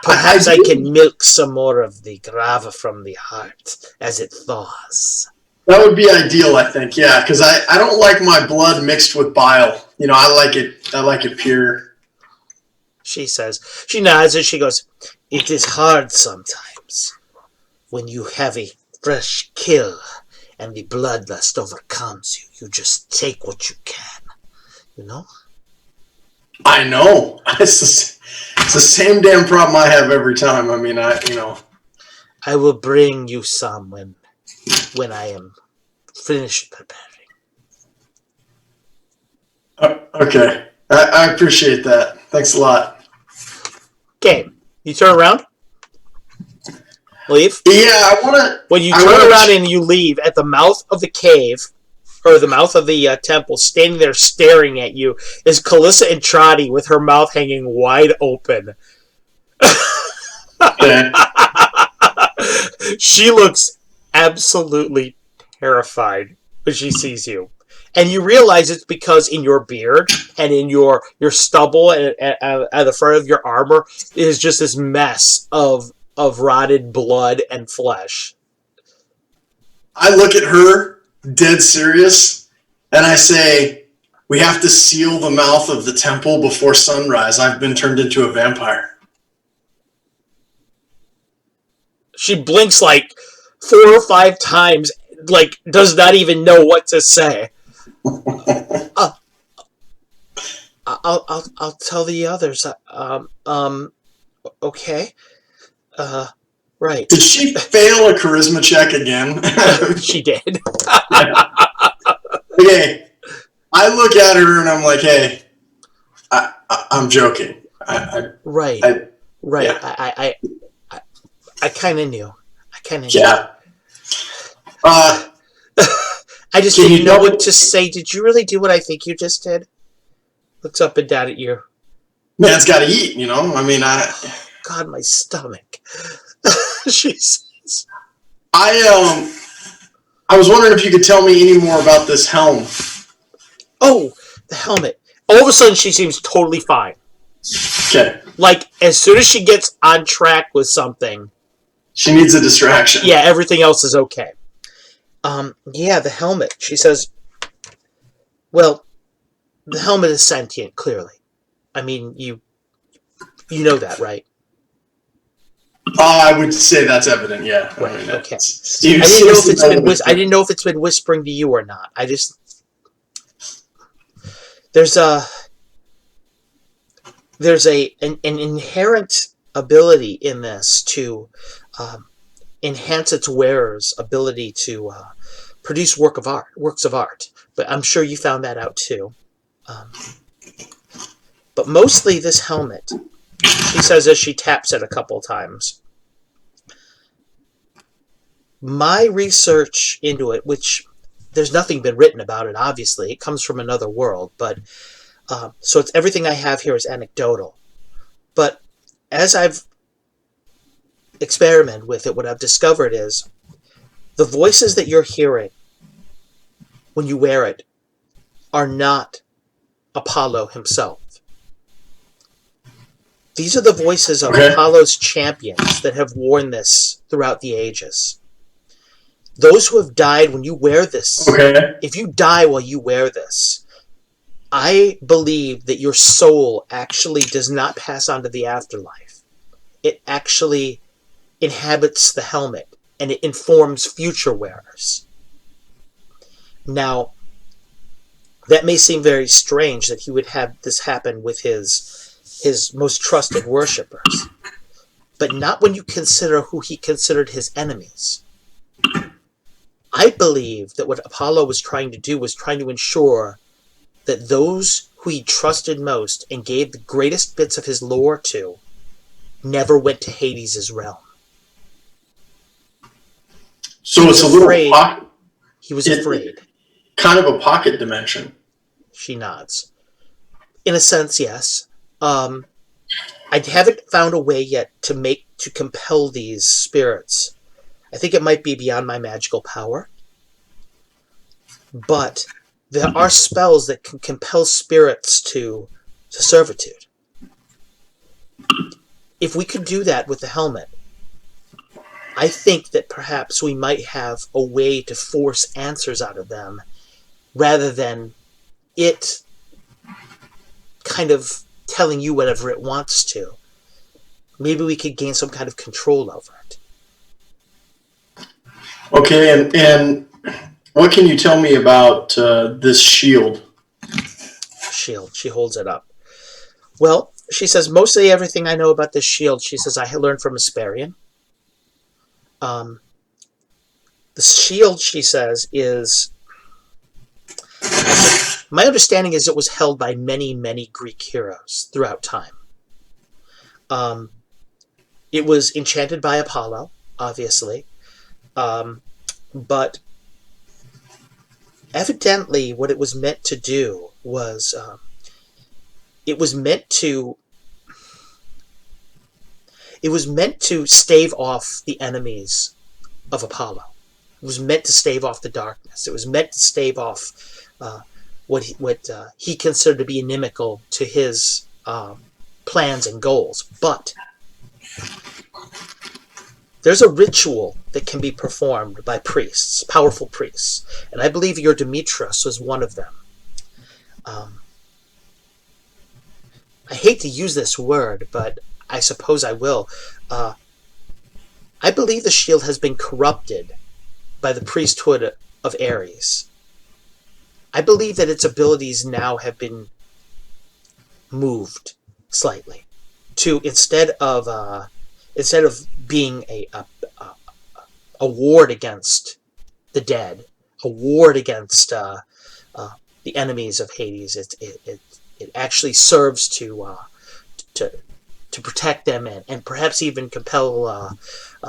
Perhaps I can milk some more of the grava from the heart as it thaws. That would be ideal, I think. Yeah, because I don't like my blood mixed with bile. You know, I like it pure. She says. She nods and she goes, it is hard sometimes when you have a fresh kill and the bloodlust overcomes you. You just take what you can, you know? I know. It's the same damn problem I have every time. I mean, I will bring you some when I am finished preparing. Okay. I appreciate that. Thanks a lot. Okay. You turn around? Leave? Yeah, I want to... When you turn around and you leave, at the mouth of the cave, or the mouth of the temple, standing there staring at you, is Calissa and Trotty with her mouth hanging wide open. Okay. She looks absolutely terrified when she sees you. And you realize it's because in your beard and in your stubble and at the front of your armor is just this mess of rotted blood and flesh. I look at her, dead serious, and I say, we have to seal the mouth of the temple before sunrise. I've been turned into a vampire. She blinks like 4 or 5 times, like, does not even know what to say. I'll tell the others. Okay. Right. Did she fail a charisma check again? She did. Okay. I look at her and I'm like, hey, I'm joking. Right. Yeah. I kind of knew. Yeah. I just didn't know what to say. Did you really do what I think you just did? Looks up and down at you. Man's got to eat, you know? I mean, God, my stomach. She says. I was wondering if you could tell me any more about this helm. Oh, the helmet. All of a sudden, she seems totally fine. Okay. Like, as soon as she gets on track with something... She needs a distraction. Yeah, everything else is okay. Yeah, the helmet. She says, well, the helmet is sentient, clearly. I mean, you know that, right? I would say that's evident, yeah. Right, I mean, okay. I didn't know if it's been whispering to you or not. I just... There's an inherent ability in this to enhance its wearer's ability to produce works of art. But I'm sure you found that out too. But mostly this helmet, she says as she taps it a couple times. My research into it, which there's nothing been written about it, obviously. It comes from another world, but so it's everything I have here is anecdotal. But as I've experimented with it, what I've discovered is the voices that you're hearing when you wear it are not Apollo himself. These are the voices of Apollo's champions that have worn this throughout the ages. Those who have died when you wear this, if you die while you wear this, I believe that your soul actually does not pass on to the afterlife. It actually inhabits the helmet, and it informs future wearers. Now, that may seem very strange that he would have this happen with his most trusted worshippers, but not when you consider who he considered his enemies. I believe that what Apollo was trying to do was trying to ensure that those who he trusted most and gave the greatest bits of his lore to never went to Hades' realm. So it's a little pocket. He was afraid. Kind of a pocket dimension. She nods. In a sense, yes. I haven't found a way yet to compel these spirits. I think it might be beyond my magical power. But there are spells that can compel spirits to servitude. If we could do that with the helmet, I think that perhaps we might have a way to force answers out of them rather than it kind of telling you whatever it wants to. Maybe we could gain some kind of control over it. Okay, and what can you tell me about this shield? Shield. She holds it up. Well, she says, mostly everything I know about this shield, she says, I had learned from Asperian. The shield, she says, is... My understanding is it was held by many, many Greek heroes throughout time. It was enchanted by Apollo, obviously. But evidently what it was meant to do was... It was meant to stave off the enemies of Apollo. It was meant to stave off the darkness. It was meant to stave off what he considered to be inimical to his plans and goals. But there's a ritual that can be performed by priests, powerful priests, and I believe your Demetrius was one of them. I hate to use this word, but I suppose I will. I believe the shield has been corrupted by the priesthood of Ares. I believe that its abilities now have been moved slightly to instead of being a ward against the dead, a ward against the enemies of Hades. It actually serves to to protect them and perhaps even compel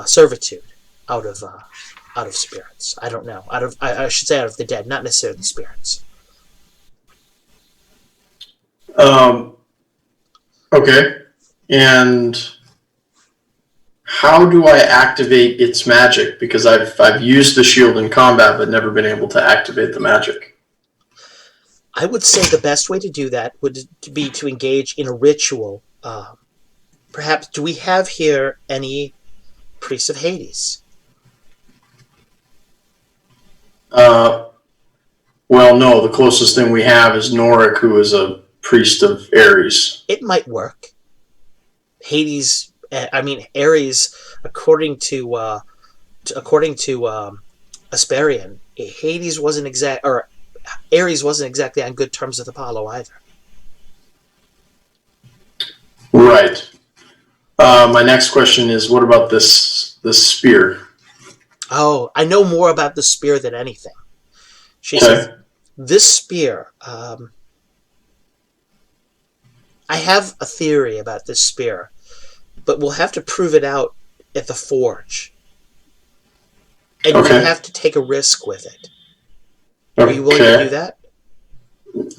servitude out of spirits. I don't know. I should say out of the dead, not necessarily the spirits. Okay. And how do I activate its magic? Because I've used the shield in combat, but never been able to activate the magic. I would say the best way to do that would be to engage in a ritual. Perhaps, do we have here any priests of Hades? Well, no. The closest thing we have is Norik, who is a priest of Ares. It might work. Hades, Ares, according to Asperian, Ares wasn't exactly on good terms with Apollo either. Right. My next question is, what about this spear? Oh, I know more about the spear than anything. She Okay. says, this spear, I have a theory about this spear, but we'll have to prove it out at the forge. And Okay. you have to take a risk with it. Are you willing to do that?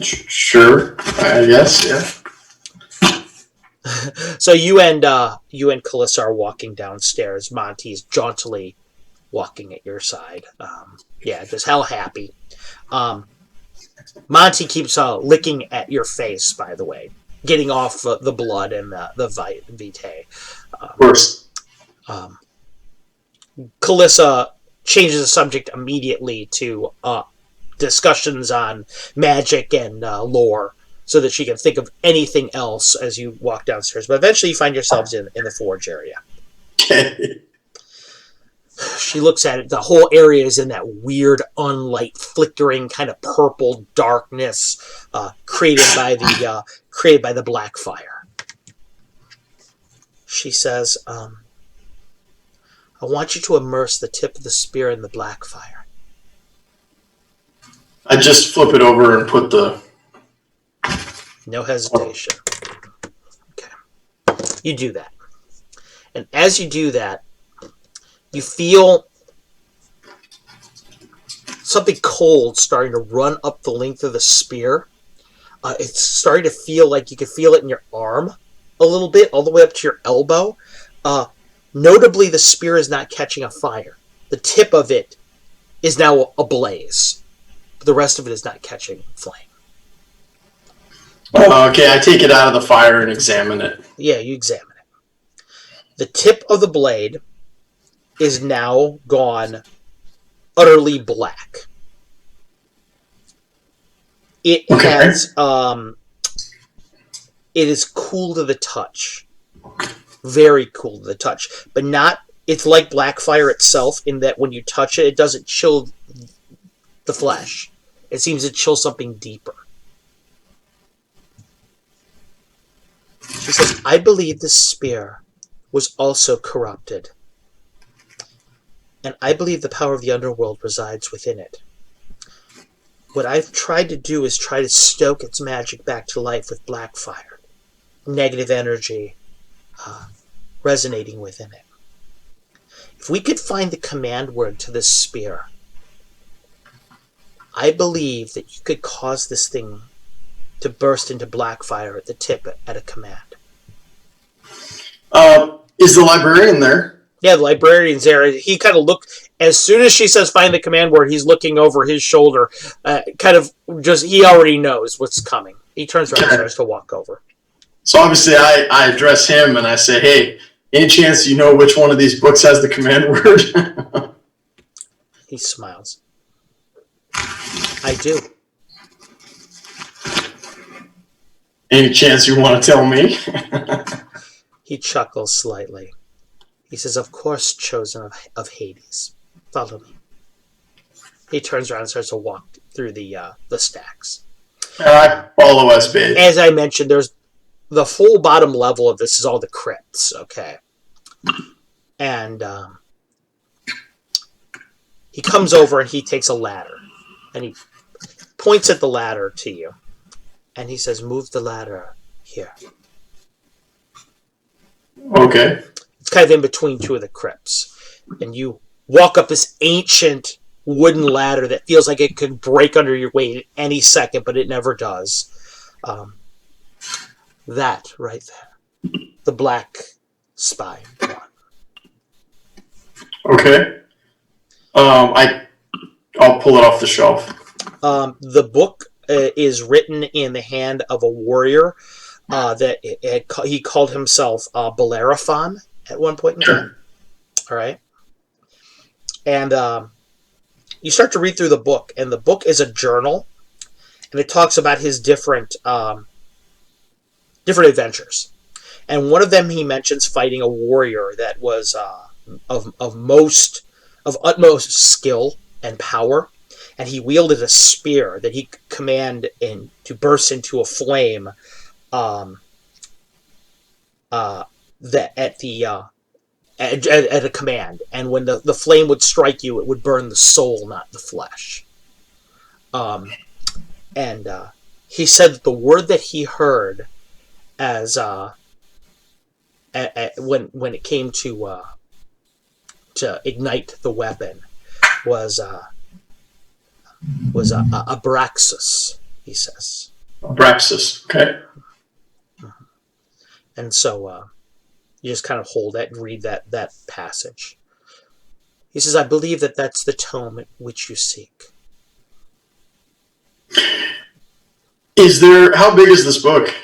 Sure, I guess, yeah. So you and Calissa are walking downstairs. Monty's jauntily walking at your side. Just hell happy. Monty keeps licking at your face, by the way, getting off the blood and the vitae. Of course. Calissa changes the subject immediately to discussions on magic and lore, so that she can think of anything else as you walk downstairs. But eventually you find yourselves in the forge area. Okay. She looks at it. The whole area is in that weird, unlight, flickering kind of purple darkness created by the black fire. She says, I want you to immerse the tip of the spear in the black fire. I just flip it over and put the... No hesitation. Okay. You do that. And as you do that, you feel something cold starting to run up the length of the spear. It's starting to feel like you can feel it in your arm a little bit, all the way up to your elbow. Notably, the spear is not catching a fire. The tip of it is now ablaze. But the rest of it is not catching flame. Okay, I take it out of the fire and examine it. Yeah, you examine it. The tip of the blade is now gone utterly black. It has it is cool to the touch. Very cool to the touch. But not, it's like black fire itself in that when you touch it, it doesn't chill the flesh. It seems to chill something deeper. She says, I believe this spear was also corrupted. And I believe the power of the underworld resides within it. What I've tried to do is try to stoke its magic back to life with black fire. Negative energy resonating within it. If we could find the command word to this spear, I believe that you could cause this thing to burst into black fire at the tip at a command. Is the librarian there? Yeah, the librarian's there. He kind of as soon as she says find the command word, he's looking over his shoulder. He already knows what's coming. He turns around and starts to walk over. So obviously I address him and I say, hey, any chance you know which one of these books has the command word? He smiles. I do. Any chance you want to tell me? He chuckles slightly. He says, of course, chosen of Hades. Follow me. He turns around and starts to walk through the stacks. I follow as bid. As I mentioned, there's the full bottom level of this is all the crypts, okay? And he comes over and he takes a ladder. And he points at the ladder to you. And he says, move the ladder here. Okay. It's kind of in between two of the crypts. And you walk up this ancient wooden ladder that feels like it could break under your weight any second, but it never does. That right there. The black spine one. Okay. I'll pull it off the shelf. The book is written in the hand of a warrior he called himself Bellerophon at one point in time. All right. And you start to read through the book, and the book is a journal, and it talks about his different adventures. And one of them he mentions fighting a warrior that was of utmost skill and power, and he wielded a spear that he could command to burst into a flame at a command, and when the flame would strike you, it would burn the soul, not the flesh. And he said that the word that he heard as when it came to ignite the weapon was Abraxas, he says. Abraxas, okay. And so you just kind of hold that and read that passage. He says, I believe that that's the tome at which you seek. How big is this book?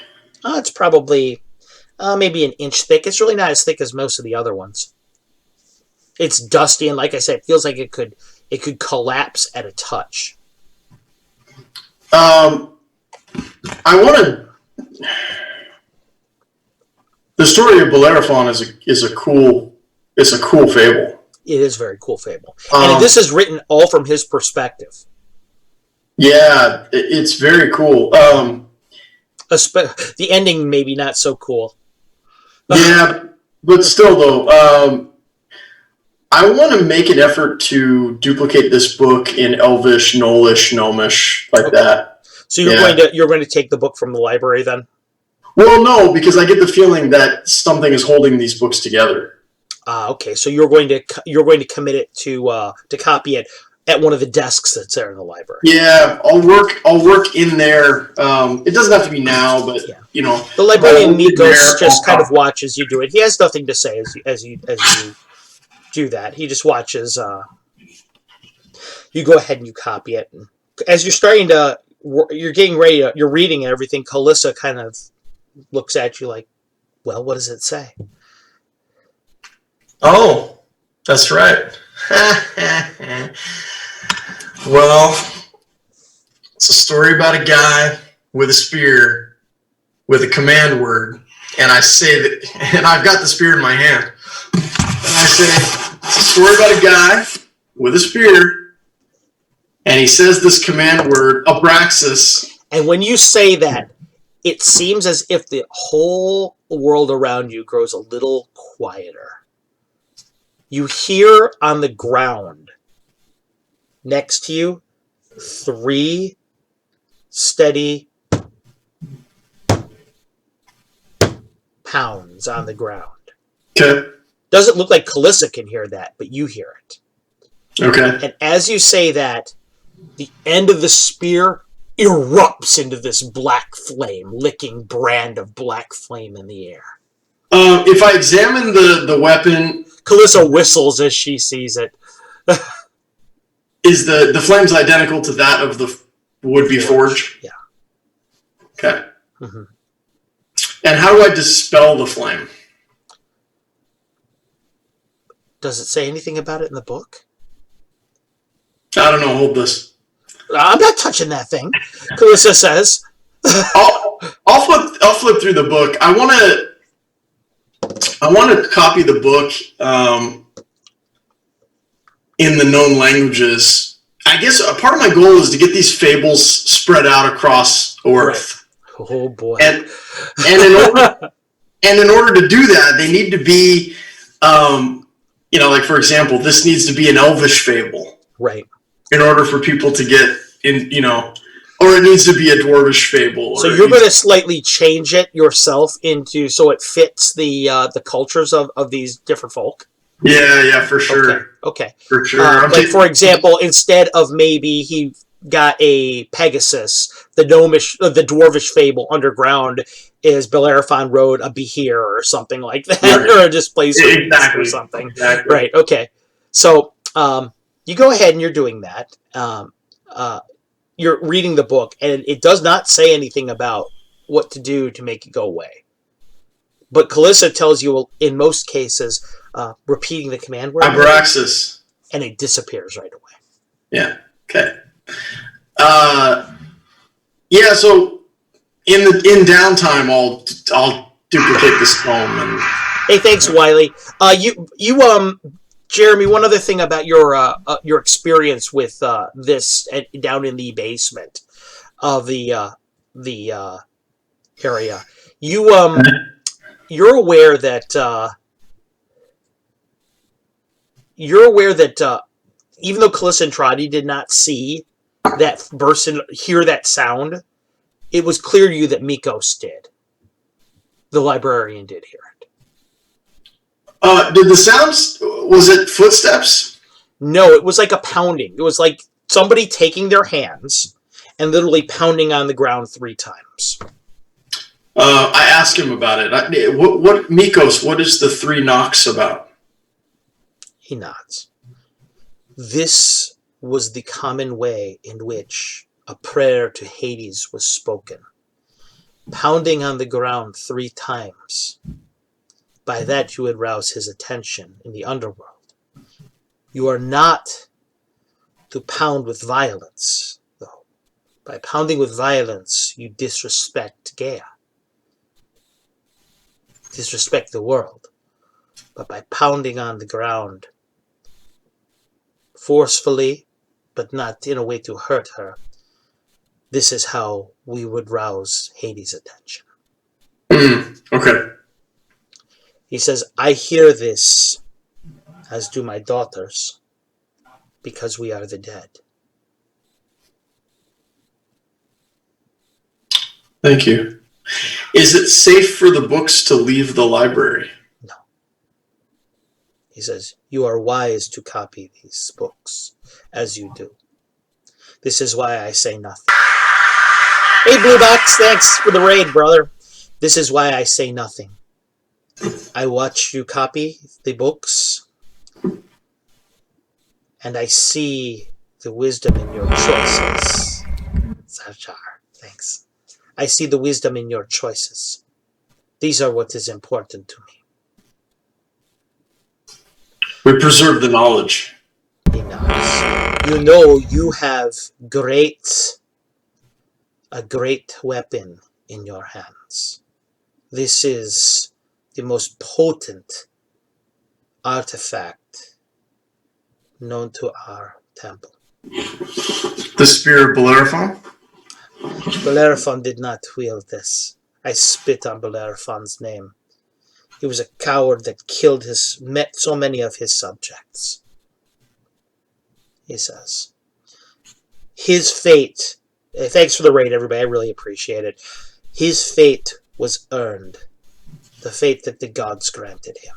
It's probably maybe an inch thick. It's really not as thick as most of the other ones. It's dusty, and like I said, it feels like it could collapse at a touch. I want to. The story of Bellerophon is a cool fable. It is a very cool fable, and this is written all from his perspective. Yeah, it's very cool. The ending maybe not so cool. Yeah, but still though, I want to make an effort to duplicate this book in Elvish, Gnollish, Gnomish, like that. So you're going to take the book from the library then? Well, no, because I get the feeling that something is holding these books together. Okay. So you're going to commit it to copy it at one of the desks that's there in the library. Yeah, I'll work in there. It doesn't have to be now, but you know, the librarian Nikos just kind of watches you do it. He has nothing to say as you do that. He just watches. You go ahead and you copy it. And as you're getting ready. You're reading and everything. Calissa kind of looks at you like, well, what does it say? Oh, that's right. Well, it's a story about a guy with a spear with a command word, and I say that, and I've got the spear in my hand, and I say, it's a story about a guy with a spear, and he says this command word, Abraxas. And when you say that, it seems as if the whole world around you grows a little quieter. You hear on the ground next to you 3 steady pounds on the ground. Okay. Doesn't look like Calissa can hear that, but you hear it. Okay. And as you say that, the end of the spear erupts into this black flame, licking brand of black flame in the air. If I examine the weapon... Calissa whistles as she sees it. Is the flames identical to that of the would-be forge? Yeah. Okay. Mm-hmm. And how do I dispel the flame? Does it say anything about it in the book? I don't know. Hold this. I'm not touching that thing, Calissa says. I'll flip through the book. I want to copy the book in the known languages I guess a part of my goal is to get these fables spread out across Earth. Right. Oh boy! And in order to do that, they need to be, like for example, this needs to be an Elvish fable, right? In order for people to get in, or it needs to be a Dwarvish fable. So you're going to slightly change it yourself so it fits the cultures of these different folk. Yeah, for sure. Okay. For sure. For example, instead of maybe he got a Pegasus, the Dwarvish fable underground is Bellerophon rode a Behir or something like that, right. Or a Displacer or something. Exactly. Right, okay. So you go ahead and you're doing that. You're reading the book, and it does not say anything about what to do to make it go away. But Calissa tells you, in most cases, repeating the command word. Abraxas. And it disappears right away. Yeah, okay. So in downtime, I'll duplicate this poem. And hey, thanks, Wiley. Jeremy, one other thing about your experience with this down in the basement of the area. You're aware that even though Calissa and Trotty did not see that person, hear that sound, it was clear to you that Mikos did. The librarian did hear it. Did the sounds, was it footsteps? No, it was like a pounding. It was like somebody taking their hands and literally pounding on the ground 3 times. I asked him about it. Mikos, what is the 3 knocks about? He nods. This was the common way in which a prayer to Hades was spoken. Pounding on the ground 3 times. By that you would rouse his attention in the underworld. You are not to pound with violence, though. By pounding with violence, you disrespect Gaia. Disrespect the world. But by pounding on the ground forcefully, but not in a way to hurt her, this is how we would rouse Hades' attention. Okay. He says, I hear this, as do my daughters, because we are the dead. Thank you. Is it safe for the books to leave the library? No. He says, you are wise to copy these books, as you do. This is why I say nothing. Hey, Blue Box, thanks for the raid, brother. This is why I say nothing. I watch you copy the books, and I see the wisdom in your choices. Zachar, thanks. I see the wisdom in your choices. These are what is important to me. We preserve the knowledge. He nods. You know you have a great weapon in your hands. This is the most potent artifact known to our temple. The spear of Bellerophon? Bellerophon did not wield this. I spit on Bellerophon's name. He was a coward that killed so many of his subjects. He says. His fate, thanks for the raid, everybody, I really appreciate it. His fate was earned. The fate that the gods granted him.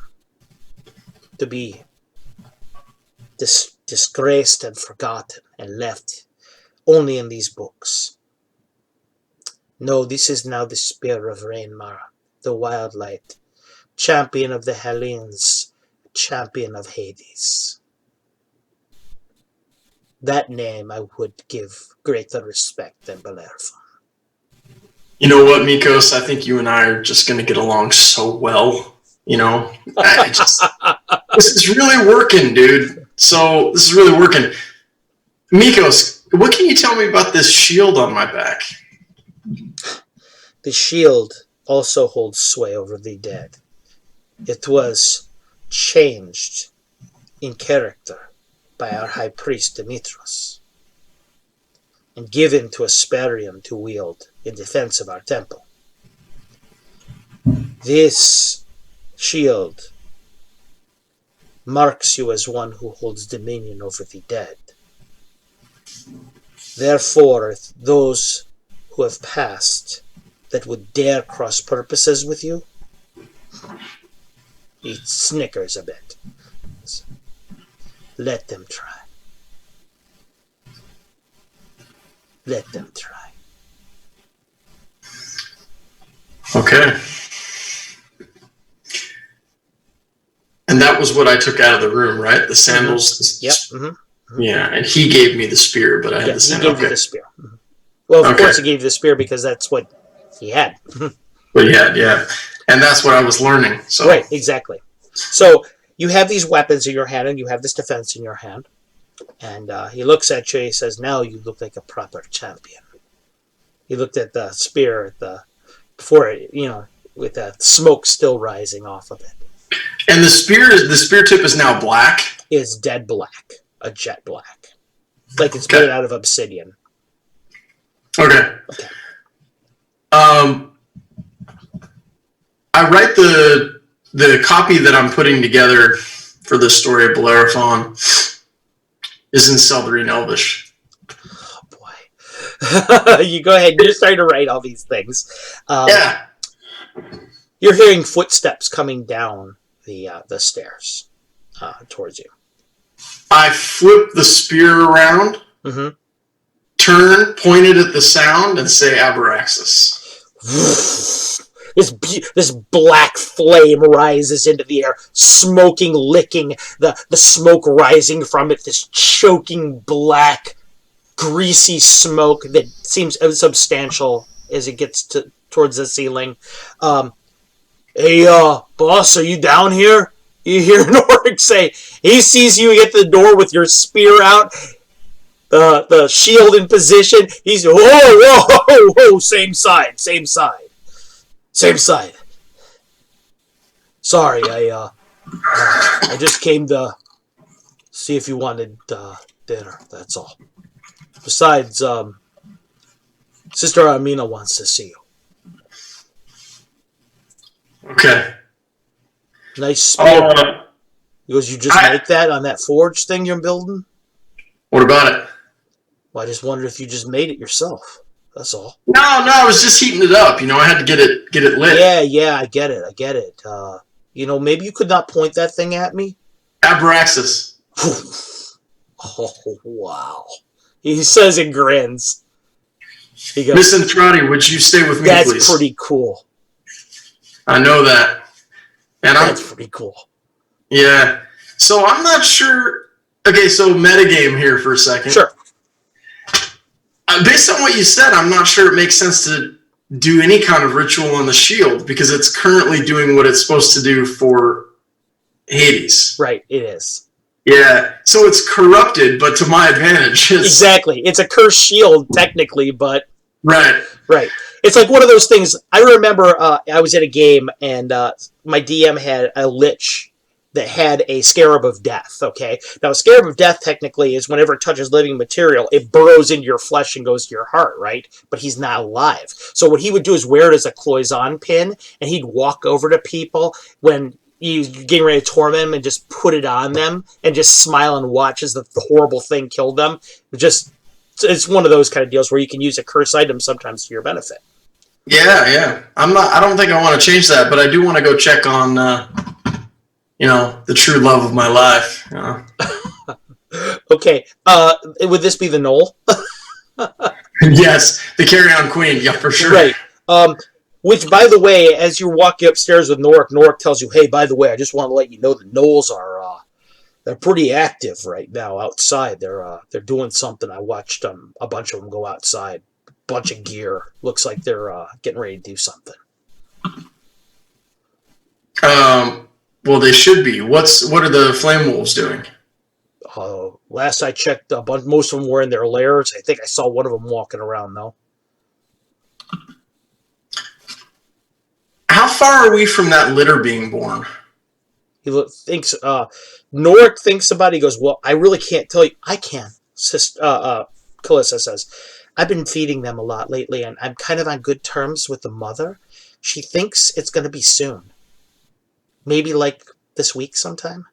To be disgraced and forgotten and left only in these books. No, this is now the spear of Rainmara, the wild light, champion of the Hellenes, champion of Hades. That name I would give greater respect than Bellerophon. You know what, Mikos? I think you and I are just going to get along so well. This is really working, dude. So this is really working. Mikos, what can you tell me about this shield on my back? The shield also holds sway over the dead. It was changed in character by our high priest Demetrius. and given to Asperium to wield in defense of our temple. This shield marks you as one who holds dominion over the dead. Therefore, those who have passed that would dare cross purposes with you, he snickers a bit. Let them try. Let them try. Okay. And that was what I took out of the room, right? The sandals. Yep. Mm-hmm. Yeah, and he gave me the spear, but I had the sandals. He gave you the spear. Mm-hmm. Well, of course he gave you the spear because that's what he had. Well, yeah. And that's what I was learning. So. Right, exactly. So you have these weapons in your hand and you have this defense in your hand. And he looks at you and he says, now you look like a proper champion. He looked at the spear with the smoke still rising off of it. And the spear tip is now black? Is dead black. A jet black. Like it's made out of obsidian. Okay. I write the copy that I'm putting together for the story of Bellerophon is in Seldarine Elvish. Oh boy. You go ahead, you're starting to write all these things. Yeah. You're hearing footsteps coming down the stairs towards you. I flip the spear around, turn, point it at the sound, and say Abraxas. This black flame rises into the air, smoking, licking, the smoke rising from it, this choking black, greasy smoke that seems unsubstantial as it gets towards the ceiling. Hey, boss, are you down here? You hear Norik say, he sees you at the door with your spear out, the shield in position. He's, whoa, same side. Sorry, I just came to see if you wanted dinner, that's all. Besides, Sister Armina wants to see you. Okay. Nice spear. He goes, you just make that on that forge thing you're building? What about it? Well, I just wondered if you just made it yourself. That's all. No, I was just heating it up. I had to get it lit. Yeah, I get it. Maybe you could not point that thing at me? Abraxas. Oh, wow. He says and grins. He goes, Miss Andrade, would you stay with me, please? That's pretty cool. I know that. And That's pretty cool. Yeah. So I'm not sure. Okay, so metagame here for a second. Sure. Based on what you said, I'm not sure it makes sense to do any kind of ritual on the shield because it's currently doing what it's supposed to do for Hades. Right, it is. Yeah, so it's corrupted, but to my advantage. Exactly. It's a cursed shield, technically, but... Right. It's like one of those things. I remember I was at a game, and my DM had a lich that had a Scarab of Death, okay? Now, a Scarab of Death, technically, is whenever it touches living material, it burrows into your flesh and goes to your heart, right? But he's not alive. So what he would do is wear it as a cloison pin, and he'd walk over to people when you're getting ready to torment them and just put it on them and just smile and watch as the horrible thing killed them. It's one of those kind of deals where you can use a curse item sometimes to your benefit. Yeah. I don't think I want to change that, but I do want to go check on, the true love of my life. Okay. Would this be the Knoll? Yes, the Carry-On Queen. Yeah, for sure. Right. Which, by the way, as you're walking upstairs with Norik tells you, hey, by the way, I just want to let you know the Knolls are they're pretty active right now outside. They're doing something. I watched a bunch of them go outside. Bunch of gear. Looks like they're getting ready to do something. Well, they should be. What are the Flame Wolves doing? Last I checked, most of them were in their lairs. I think I saw one of them walking around, though. How far are we from that litter being born? He thinks, Norik thinks about it. He goes, well, I really can't tell you. I can, Calissa says, I've been feeding them a lot lately, and I'm kind of on good terms with the mother. She thinks it's going to be soon. Maybe like this week sometime.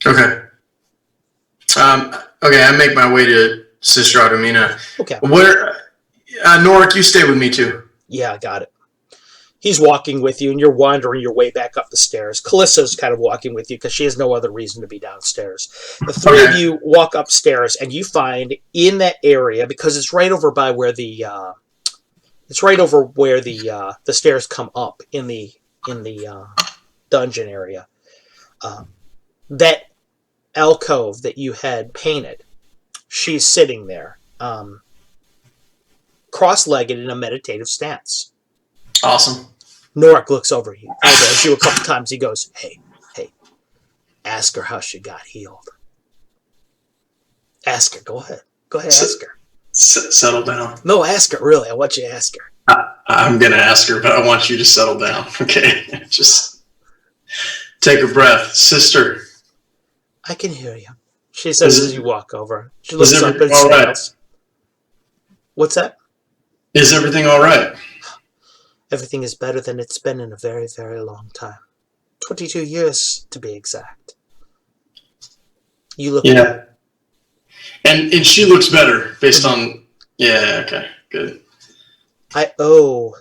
Okay. Okay, I make my way to Sister Automina. Okay. Norik, you stay with me too. Yeah, I got it. He's walking with you, and you're wandering your way back up the stairs. Calissa's kind of walking with you because she has no other reason to be downstairs. The three of you walk upstairs, and you find in that area, because it's right over by where the the stairs come up in the dungeon area. That alcove that you had painted, she's sitting there, cross-legged in a meditative stance. Awesome. Norik looks over you, elbows you a couple times. He goes, hey, ask her how she got healed. Ask her. Go ahead, ask her. Settle down. No, ask her, really. I want you to ask her. I'm going to ask her, but I want you to settle down, okay? Just take a breath. Sister. I can hear you, she says as you walk over. She looks up and smiles. Right? What's that? Is everything all right? Everything is better than it's been in a very, very long time. 22 years, to be exact. You look better. And she looks better based on... Yeah, okay, good. I owe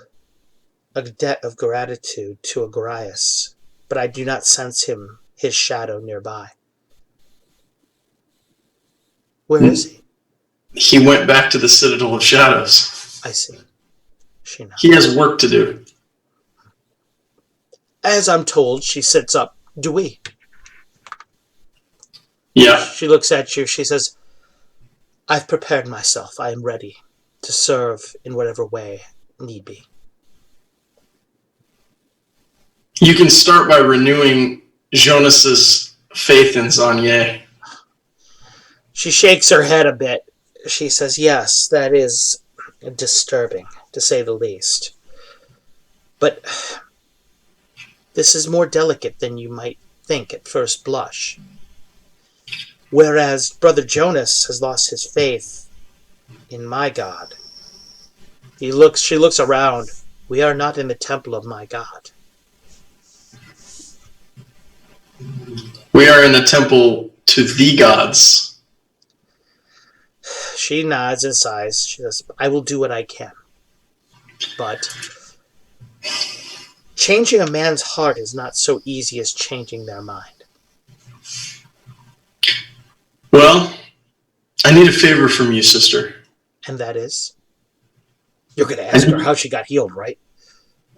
a debt of gratitude to Agrias, but I do not sense his shadow nearby. Where is he? He went back to the Citadel of Shadows. I see. He has work to do. As I'm told, she sits up. Do we? Yeah. She looks at you. She says, I've prepared myself. I am ready to serve in whatever way need be. You can start by renewing Jonas's faith in Zanye. She shakes her head a bit. She says, yes, that is disturbing, to say the least. But this is more delicate than you might think at first blush. Whereas Brother Jonas has lost his faith in my God. She looks around. We are not in the temple of my God. We are in the temple to the gods. She nods and sighs. She says, I will do what I can. But changing a man's heart is not so easy as changing their mind. Well, I need a favor from you, sister. And that is? You're going to ask her how she got healed, right?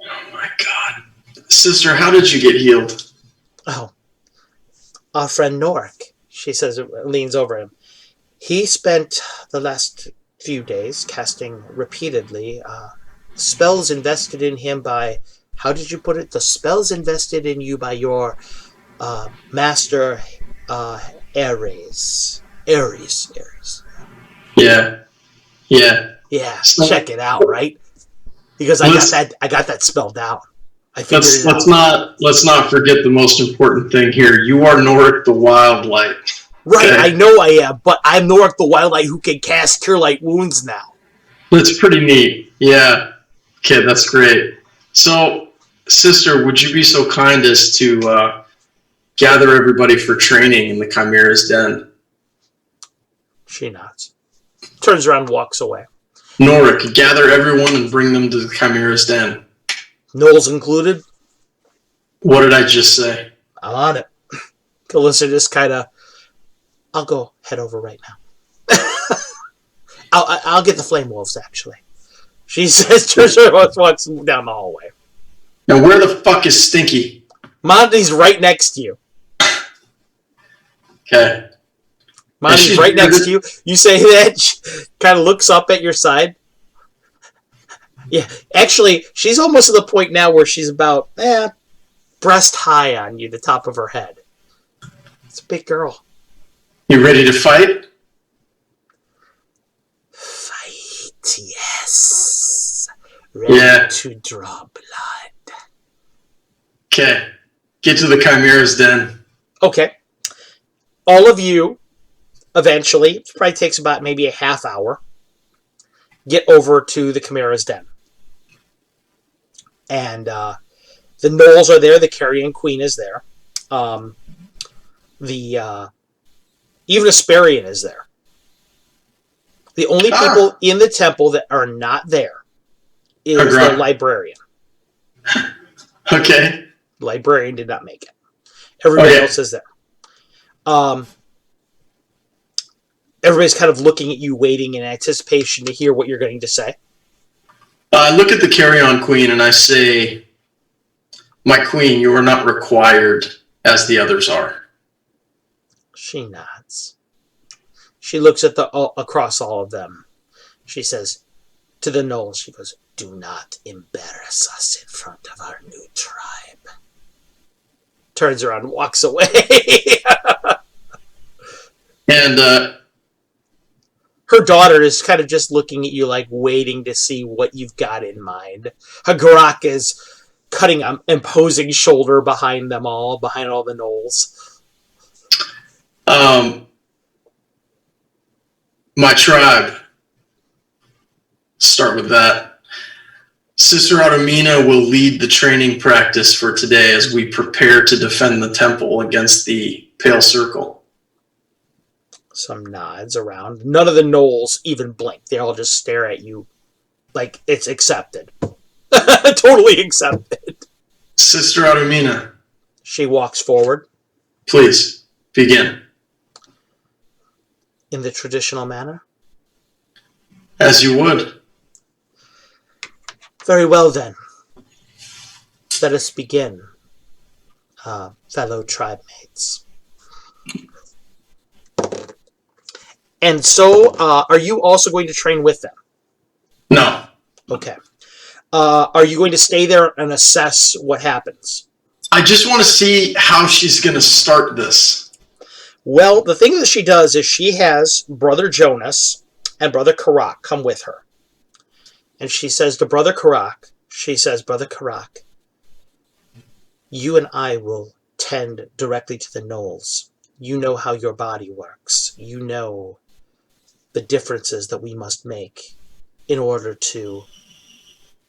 Oh my God. Sister, how did you get healed? Oh, our friend Norik, she says, leans over him. He spent the last few days casting repeatedly spells invested in him by, how did you put it? The spells invested in you by your master Ares. Yeah. Yeah, so, check it out, right? Because I got that spell down. I figured it out. Let's not forget the most important thing here. You are Norik the Wildlight. Right, okay. I know I am, but I'm Norik the Wildlight who can cast Cure Light Wounds now. That's pretty neat. Yeah. Okay, that's great. So, sister, would you be so kind as to gather everybody for training in the Chimera's Den? She nods. Turns around and walks away. Norik, gather everyone and bring them to the Chimera's Den. Knowles included? What did I just say? I'm on it. Calissa just kind of... I'll go head over right now. I'll get the Flame Wolves, actually. She says, walks down the hallway. Now, where the fuck is Stinky? Monty's right next to you. Okay. Monty's right next to you. You say that, she kind of looks up at your side. Yeah, actually, she's almost to the point now where she's about, breast high on you, the top of her head. It's a big girl. You ready to fight? Fight, yes. Ready to draw blood. Okay. Get to the Chimera's Den. Okay. All of you eventually, it probably takes about maybe a half hour, get over to the Chimera's den. And the gnolls are there. The Carrion Queen is there. Even Asperian is there. The only people in the temple that are not there is the librarian. Okay. The librarian did not make it. Everybody else is there. Everybody's kind of looking at you, waiting in anticipation to hear what you're going to say. I look at the Carrion Queen and I say, "My queen, you are not required as the others are." She nods. She looks at across all of them. She says to the gnolls, she goes, "Do not embarrass us in front of our new tribe." Turns around and walks away. And her daughter is kind of just looking at you, like waiting to see what you've got in mind. Hagrok is cutting an imposing shoulder behind them all, behind all the gnolls. My tribe. Start with that. Sister Automina will lead the training practice for today as we prepare to defend the temple against the Pale Circle. Some nods around. None of the gnolls even blink. They all just stare at you like it's accepted. Totally accepted. Sister Automina. She walks forward. Please, begin. In the traditional manner? As you would. Very well, then. Let us begin, fellow tribe mates. And so, are you also going to train with them? No. Okay. Are you going to stay there and assess what happens? I just want to see how she's going to start this. Well, the thing that she does is she has Brother Jonas and Brother Karak come with her. And she says to Brother Karak, "Brother Karak, you and I will tend directly to the gnolls. You know how your body works. You know the differences that we must make in order to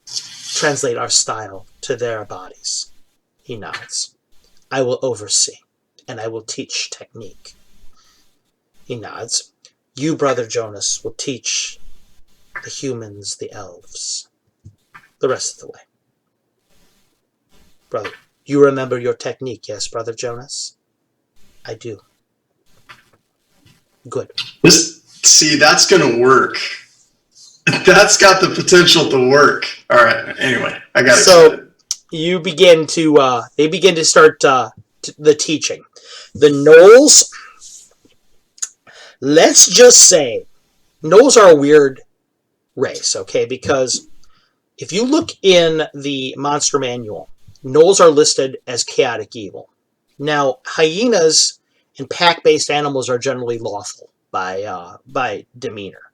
translate our style to their bodies." He nods. "I will oversee, and I will teach technique." He nods. "You, Brother Jonas, will teach the humans, the elves, the rest of the way. Brother, you remember your technique, yes, Brother Jonas?" "I do." "Good." See, that's going to work. That's got the potential to work. All right. Anyway, I got it. So you begin to. They begin to start the teaching. The gnolls. Let's just say, gnolls are a weird race, okay? Because if you look in the monster manual, gnolls are listed as chaotic evil. Now, hyenas and pack-based animals are generally lawful by demeanor.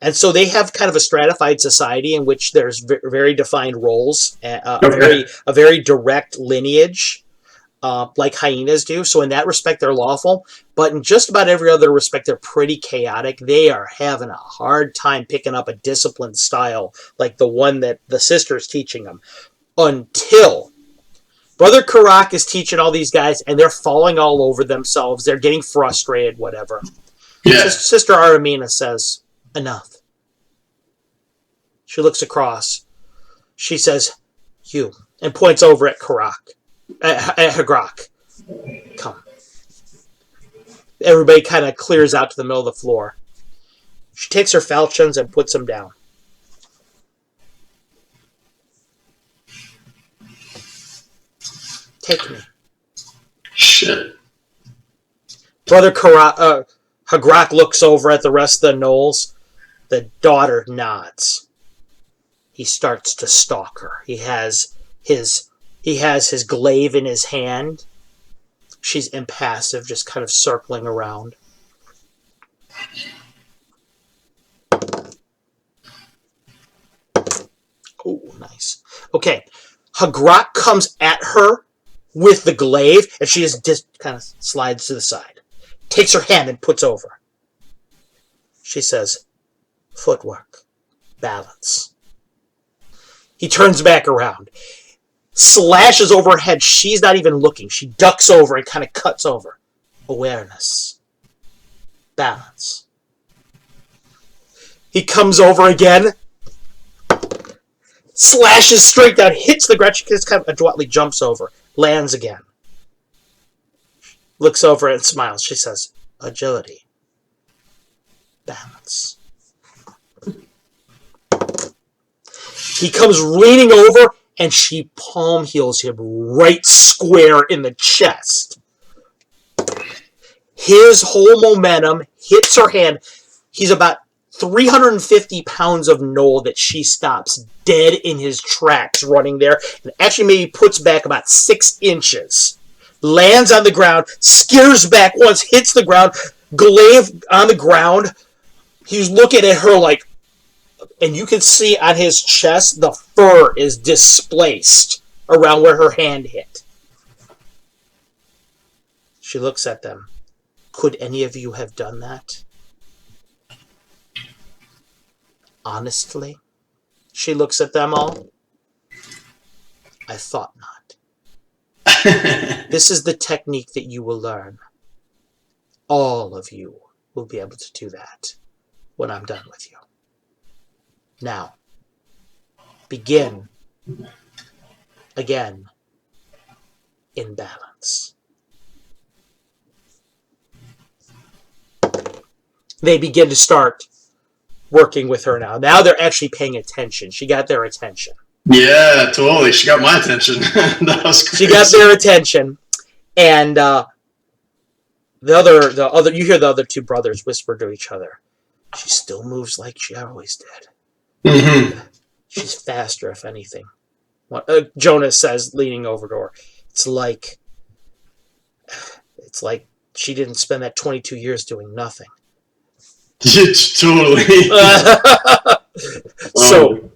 And so they have kind of a stratified society in which there's very defined roles, a very direct lineage, like hyenas do. So in that respect, they're lawful. But in just about every other respect, they're pretty chaotic. They are having a hard time picking up a disciplined style like the one that the sister's teaching them. Until Brother Karak is teaching all these guys, and they're falling all over themselves. They're getting frustrated, whatever. Yeah. Sister Aramina says, "Enough." She looks across. She says, "You," and points over at Karak. At Hagrok. "Come." Everybody kind of clears out to the middle of the floor. She takes her falchions and puts them down. "Take me." Shit. Brother Hagrok looks over at the rest of the gnolls. The daughter nods. He starts to stalk her. He has his glaive in his hand. She's impassive, just kind of circling around. Oh, nice. Okay. Hagrok comes at her with the glaive, and she just kind of slides to the side. Takes her hand and puts over. She says, footwork, balance. He turns back around, slashes over her head. She's not even looking. She ducks over and kind of cuts over. Awareness, balance. He comes over again, slashes straight down, hits the ground. She just kind of adroitly jumps over, lands again. Looks over and smiles. She says, agility, balance. He comes leaning over, and she palm heals him right square in the chest. His whole momentum hits her hand. He's about 350 pounds of knoll that she stops dead in his tracks running there, and actually maybe puts back about 6 inches. Lands on the ground, skitters back once, hits the ground, glaive on the ground. He's looking at her like, and you can see on his chest the fur is displaced around where her hand hit. She looks at them. Could any of you have done that? Honestly? She looks at them all. I thought not. This is the technique that you will learn. All of you will be able to do that when I'm done with you. Now, begin again in balance. They begin to start working with her now. Now they're actually paying attention. She got their attention. Yeah, totally. She got my attention. That was crazy. She got their attention, and the other, you hear the other 2 brothers whisper to each other. She still moves like she always did. Mm-hmm. She's faster, if anything. Jonas says, leaning over to her. It's like she didn't spend that 22 years doing nothing. Totally. So,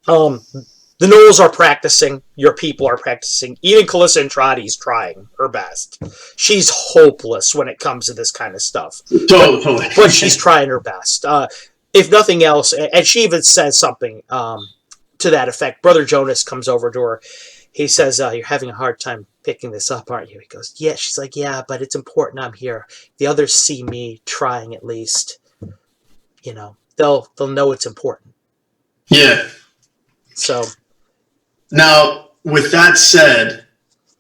the Knolls are practicing. Your people are practicing. Even Calissa Andrade's trying her best. She's hopeless when it comes to this kind of stuff. Totally. But she's trying her best. If nothing else, and she even says something to that effect. Brother Jonas comes over to her. He says, you're having a hard time picking this up, aren't you? He goes, yeah. She's like, yeah, but it's important I'm here. The others see me trying at least. You know, they'll know it's important. Yeah. So. Now, with that said,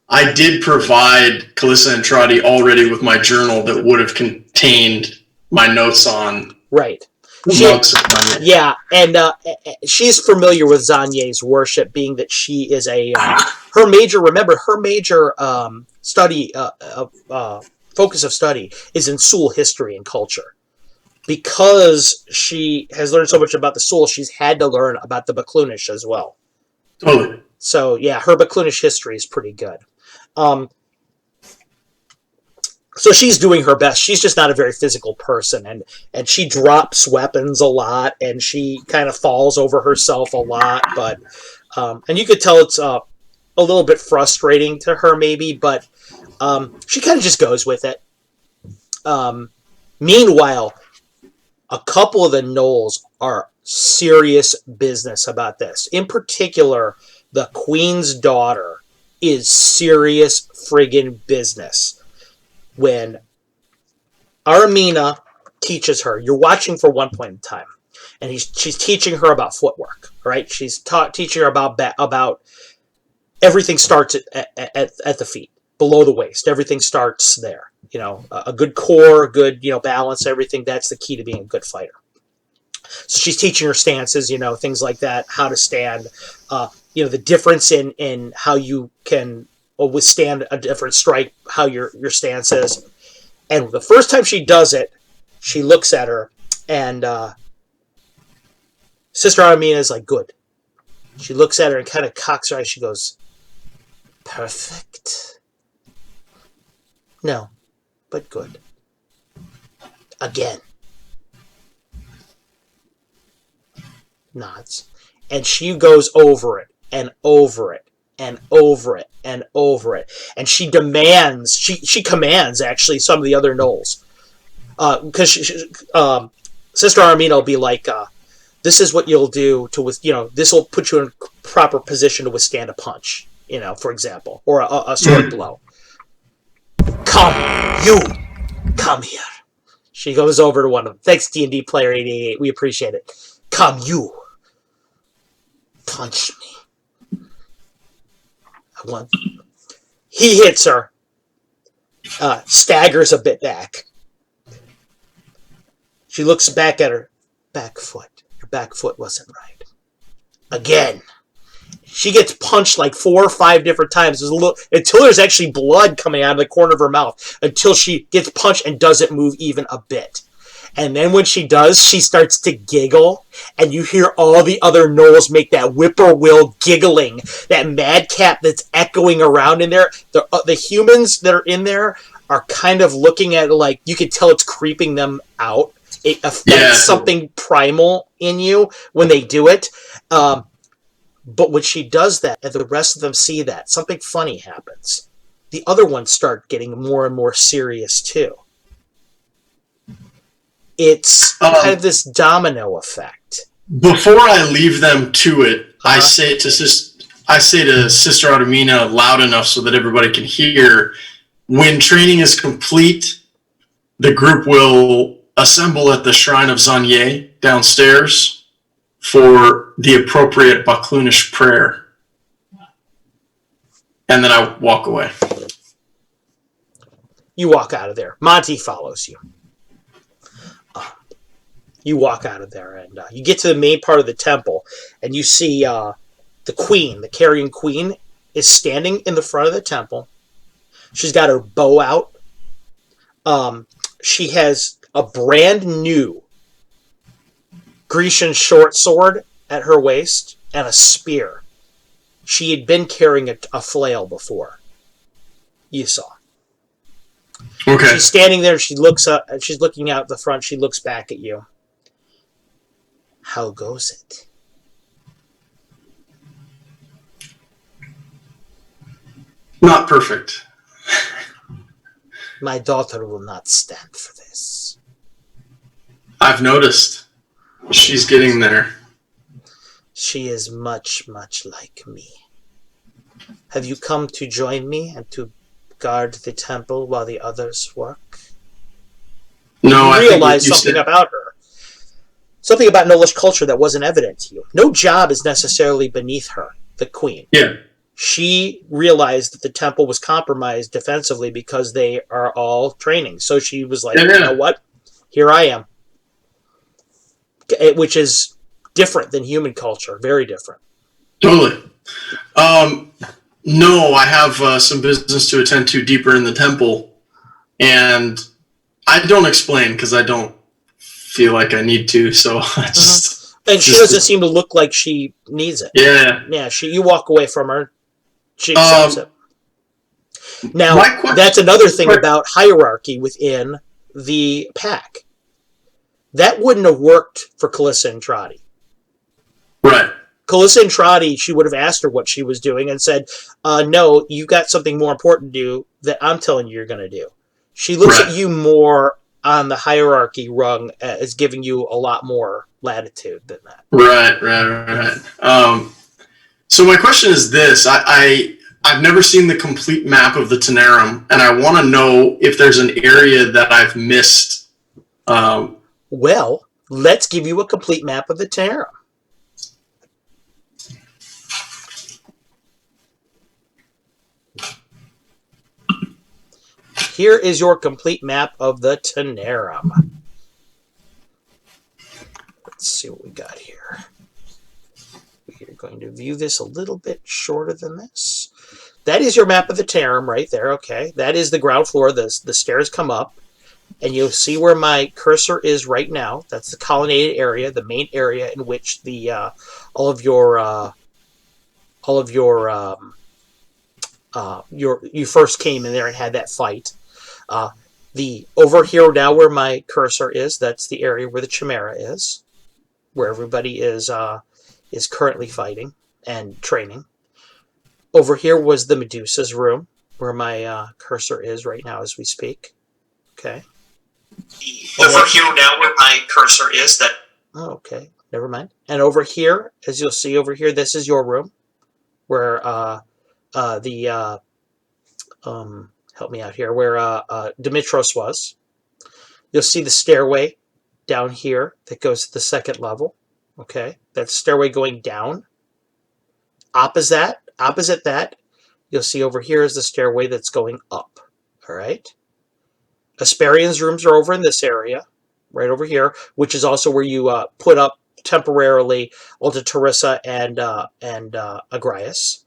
I did provide Calissa Andrade already with my journal that would have contained my notes on right. Yeah, and she's familiar with Zanye's worship, being that she is her major study focus of study is in Sul history and culture. Because she has learned so much about the Sul, she's had to learn about the Baklunish as well. Totally. So yeah, her Baklunish history is pretty good. So she's doing her best. She's just not a very physical person, and she drops weapons a lot, and she kind of falls over herself a lot. But and you could tell it's a little bit frustrating to her, maybe, but she kind of just goes with it. Meanwhile, a couple of the Knolls are serious business about this. In particular, the Queen's daughter is serious friggin' business. When Aramina teaches her, you're watching for one point in time, and she's teaching her about footwork, right? She's teaching her about everything starts at the feet, below the waist. Everything starts there. You know, a good core, good, balance, everything. That's the key to being a good fighter. So she's teaching her stances, things like that, how to stand, the difference in how you can withstand a different strike, how your stance is. And the first time she does it, she looks at her, and Sister Aramina is like, good. She looks at her and kind of cocks her eyes. She goes, perfect. No, but good. Again. Nods. And she goes over it, and over it, and over it, and over it. And she commands, actually, some of the other Knolls. Because Sister Armina will be like, this is what you'll do this will put you in a proper position to withstand a punch, for example, or a sword blow. Come here. She goes over to one of them. Thanks, D&D Player 888. We appreciate it. Come, you. Punch me. He hits her. Staggers a bit back. She looks back at her back foot. Her back foot wasn't right. Again. She gets punched like 4 or 5 different times. Until there's actually blood coming out of the corner of her mouth. Until she gets punched and doesn't move even a bit. And then when she does, she starts to giggle. And you hear all the other gnolls make that whippoorwill giggling. That madcap that's echoing around in there. The humans that are in there are kind of looking at it like you can tell it's creeping them out. It affects something primal in you when they do it. But when she does that, and the rest of them see that, something funny happens. The other ones start getting more and more serious, too. It's kind of this domino effect. Before I leave them to it, I say to Sister Armina loud enough so that everybody can hear, when training is complete, the group will assemble at the Shrine of Zanye downstairs for the appropriate Baklunish prayer. And then I walk away. You walk out of there. Monty follows you. You walk out of there, and you get to the main part of the temple, and you see the queen, the carrion queen, is standing in the front of the temple. She's got her bow out. She has a brand new Grecian short sword at her waist and a spear. She had been carrying a flail before. You saw. Okay. She's standing there. She looks up. She's looking out the front. She looks back at you. How goes it? Not perfect. My daughter will not stand for this. I've noticed. She's getting there. She is much, much like me. Have you come to join me and to guard the temple while the others work? No, I realize something about her. Something about Gnollish culture that wasn't evident to you. No job is necessarily beneath her, the queen. Yeah. She realized that the temple was compromised defensively because they are all training. So she was like, You know what? Here I am. Which is different than human culture. Very different. Totally. No, I have some business to attend to deeper in the temple. And I don't explain because I don't feel like I need to. So I just... And she doesn't seem to look like she needs it. Yeah. Yeah, you walk away from her. She accepts it. Now, that's another thing about hierarchy within the pack. That wouldn't have worked for Calissa and Trotty. Right. Calissa and Trotty, she would have asked her what she was doing and said, no, you've got something more important to do that I'm telling you you're going to do. She looks at you more on the hierarchy rung as giving you a lot more latitude than that. Right. So my question is this. I've never seen the complete map of the Tenerum, and I want to know if there's an area that I've missed. Well, let's give you a complete map of the Tenerum. Here is your complete map of the Tenerum. Let's see what we got here. We're going to view this a little bit shorter than this. That is your map of the Tenerum right there, okay? That is the ground floor. The stairs come up. And you'll see where my cursor is right now. That's the colonnaded area, the main area in which you first came in there and had that fight. Over here now where my cursor is, that's the area where the Chimera is, where everybody is currently fighting and training. Over here was the Medusa's room, where my cursor is right now as we speak. Okay. Over here now where my cursor is, that... Oh, okay, never mind. And over here, as you'll see over here, this is your room, where help me out here, where Dimitros was. You'll see the stairway down here that goes to the second level. Okay, that's stairway going down. Opposite that, you'll see over here is the stairway that's going up. All right. Asparian's rooms are over in this area, right over here, which is also where you put up temporarily Alta Teresa and Agrias.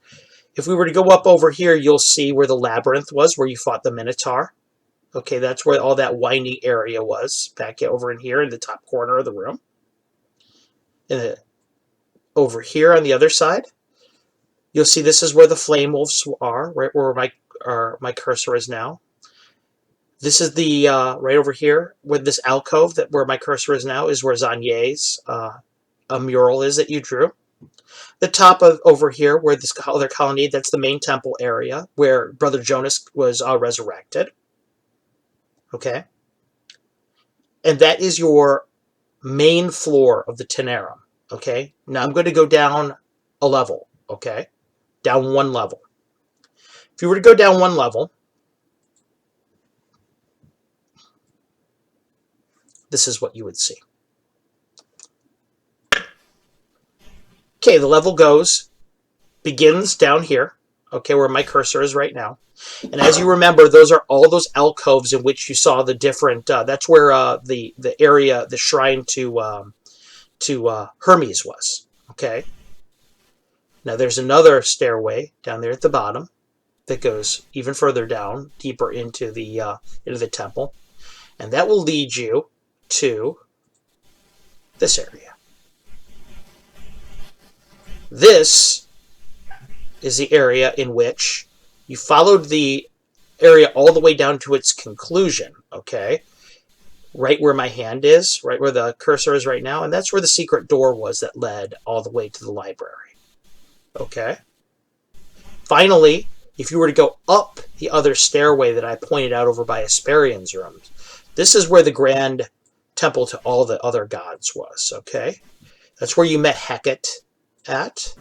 If we were to go up over here, you'll see where the labyrinth was, where you fought the Minotaur. Okay, that's where all that winding area was, back over in here in the top corner of the room. Over here on the other side, you'll see this is where the Flame Wolves are, right where my cursor is now. This is the, right over here, with this alcove, where my cursor is now, is where Zanier's a mural is that you drew. The top of over here, where this other colonnade, that's the main temple area, where Brother Jonas was resurrected. Okay? And that is your main floor of the Tenerum. Okay? Now I'm going to go down a level. Okay? Down one level. If you were to go down one level, this is what you would see. Okay, the level begins down here, okay, where my cursor is right now. And as you remember, those are all those alcoves in which you saw the different, that's where the area, the shrine to Hermes was, okay? Now there's another stairway down there at the bottom that goes even further down, deeper into the temple. And that will lead you to this area. This is the area in which you followed the area all the way down to its conclusion, okay? Right where my hand is, right where the cursor is right now, and that's where the secret door was that led all the way to the library, okay? Finally, if you were to go up the other stairway that I pointed out over by Asparian's rooms, this is where the grand temple to all the other gods was, okay? That's where you met Hecate at,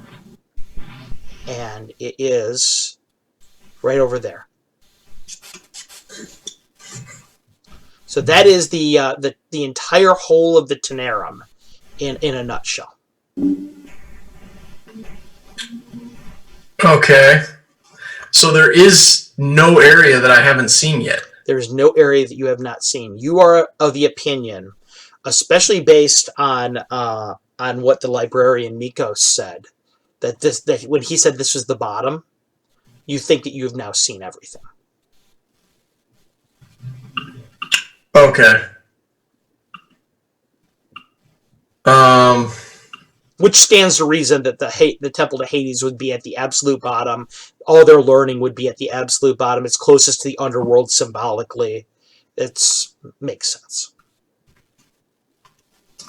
and it is right over there. So that is the entire whole of the Tenerum in a nutshell. Okay. So there is no area that I haven't seen yet. There is no area that you have not seen. You are of the opinion, especially based on what the librarian Mikos said, that when he said this was the bottom, you think that you have now seen everything. Okay. Which stands to reason that the temple to Hades would be at the absolute bottom. All their learning would be at the absolute bottom. It's closest to the underworld symbolically. Makes sense.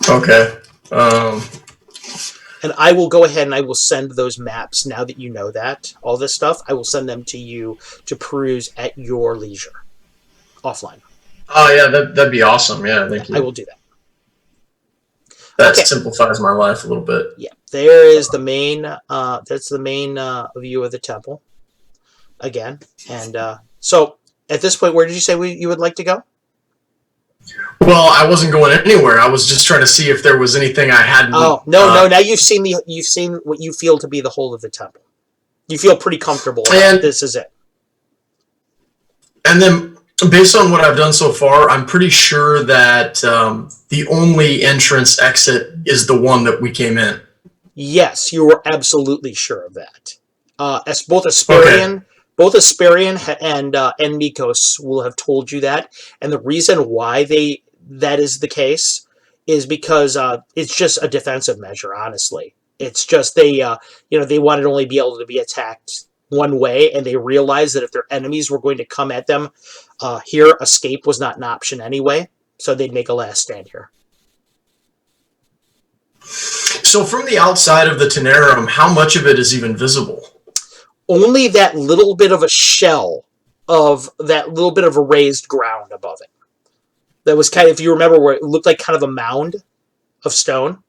Okay. And I will go ahead and I will send those maps, now that you know that, all this stuff, I will send them to you to peruse at your leisure. Offline. Oh, yeah, that'd be awesome. Yeah, thank you. I will do that. That simplifies my life a little bit. Yeah, there is the main, that's the main view of the temple. Again. And so, at this point, where did you say you would like to go? Well, I wasn't going anywhere. I was just trying to see if there was anything I hadn't. Oh, no. Now you've seen what you feel to be the whole of the temple. You feel pretty comfortable about this is it. And then, based on what I've done so far, I'm pretty sure that the only entrance exit is the one that we came in. Yes, you were absolutely sure of that. As both Asparian and Mikos will have told you that, and the reason why that is the case is because it's just a defensive measure. Honestly, it's just they wanted to only be able to be attacked one way, and they realized that if their enemies were going to come at them here, escape was not an option anyway, so they'd make a last stand here. So from the outside of the Tenerum, how much of it is even visible? Only that little bit of a shell of that little bit of a raised ground above it. that was kind of, if you remember, where it looked like kind of a mound of stone.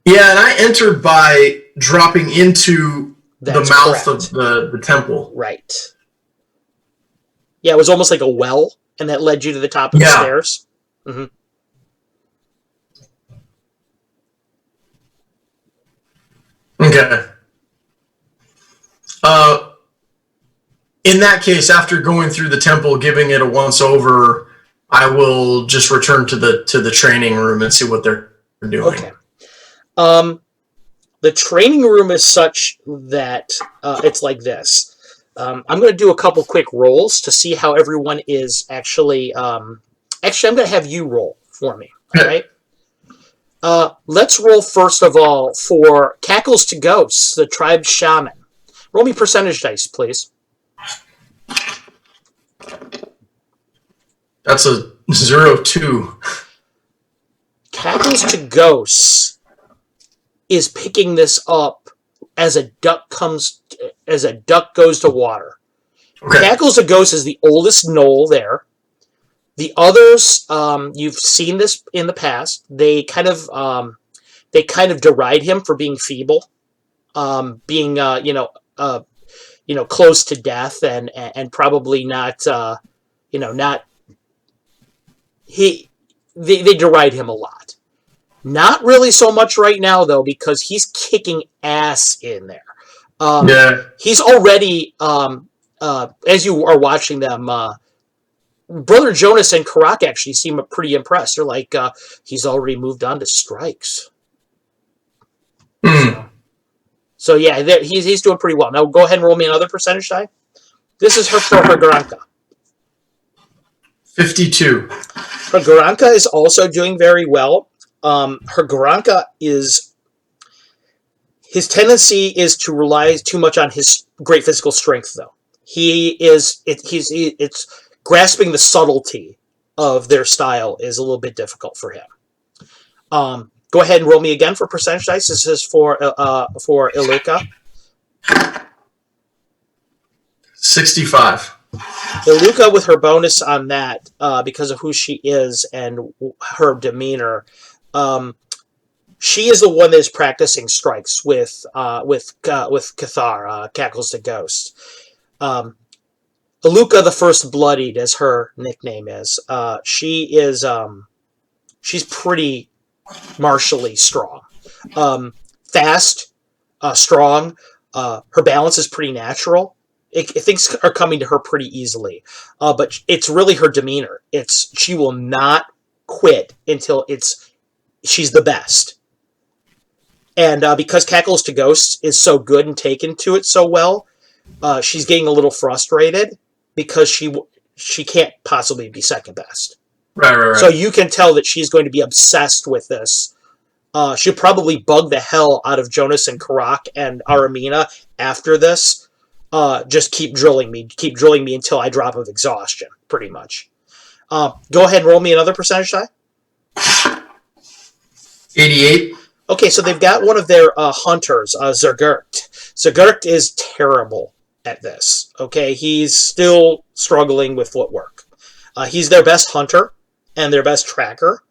Yeah, and I entered by dropping into That's the mouth correct. of the temple. Right. Yeah, it was almost like a well, and that led you to the top of the stairs. Mm-hmm. Okay. In that case, after going through the temple, giving it a once over, I will just return to the training room and see what they're doing. Okay. The training room is such that it's like this. I'm going to do a couple quick rolls to see how everyone is actually. Actually, I'm going to have you roll for me. All right. Let's roll first of all for Cackles to Ghosts, the tribe shaman. Roll me percentage dice, please. That's a 02. Cackles to Ghosts is picking this up as a duck goes to water. Okay. Cackles to Ghosts is the oldest gnoll there. The others, you've seen this in the past. They kind of deride him for being feeble, being close to death, and probably not They deride him a lot. Not really so much right now though, because he's kicking ass in there. He's already as you are watching them. Brother Jonas and Karak actually seem pretty impressed. They're like, he's already moved on to strikes. So yeah, he's doing pretty well. Now go ahead and roll me another percentage die. This is for her Garanka. 52. Her Garanka is also doing very well. Her Garanka his tendency is to rely too much on his great physical strength, though. It's grasping the subtlety of their style is a little bit difficult for him. Go ahead and roll me again for percentage dice. This is for Iluka. 65. Iluka, with her bonus on that, because of who she is and her demeanor, she is the one that is practicing strikes with Cathar, Cackles the Ghost. Iluka the First Bloodied, as her nickname is. She's pretty martially strong, fast, strong. Her balance is pretty natural. Things are coming to her pretty easily, but it's really her demeanor. She will not quit until she's the best. And because Cackles to Ghosts is so good and taken to it so well, she's getting a little frustrated because she can't possibly be second best. Right. So you can tell that she's going to be obsessed with this. She'll probably bug the hell out of Jonas and Karak and Aramina after this. Just keep drilling me until I drop of exhaustion, pretty much. Go ahead and roll me another percentage die. 88. Okay, so they've got one of their hunters, Zergurt. Zergurt is terrible at this. Okay, he's still struggling with footwork. He's their best hunter and their best tracker.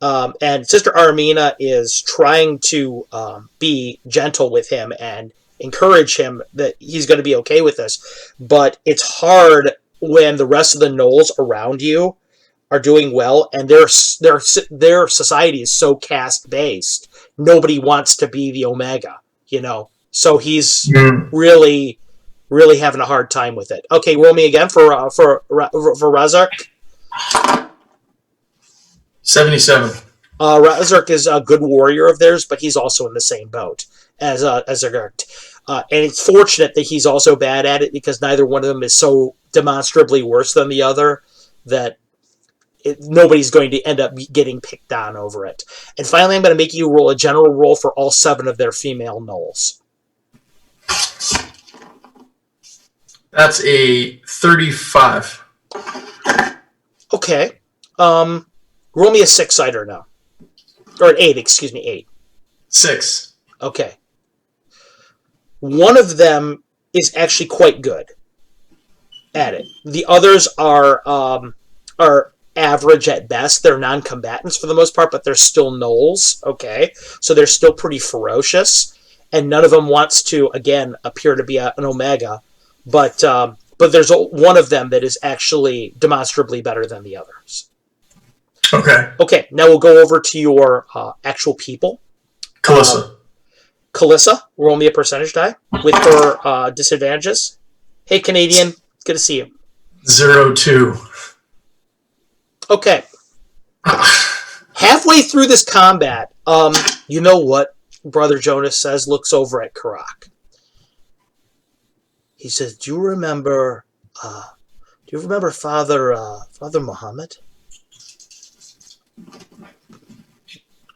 And Sister Armina is trying to be gentle with him and encourage him that he's going to be okay with this. But it's hard when the rest of the gnolls around you are doing well, and their society is so caste-based. Nobody wants to be the Omega, So he's really, really having a hard time with it. Okay, roll me again for Razark. 77. Razark is a good warrior of theirs, but he's also in the same boat as Zergurt. And it's fortunate that he's also bad at it, because neither one of them is so demonstrably worse than the other that nobody's going to end up getting picked on over it. And finally, I'm going to make you roll a general roll for all 7 of their female gnolls. That's a 35. Okay. Roll me a 6-sider now. Or an 8, excuse me, 8. 6. Okay. One of them is actually quite good. at it. The others are average at best. They're non-combatants for the most part, but they're still gnolls. Okay, so they're still pretty ferocious, and none of them wants to again appear to be an omega. But there's one of them that is actually demonstrably better than the others. Okay. Okay, now we'll go over to your actual people. Calissa, roll me a percentage die with her disadvantages. Hey, Canadian, good to see you. 02. Okay. Halfway through this combat, you know what Brother Jonas says, looks over at Karak. He says, do you remember Father Muhammad?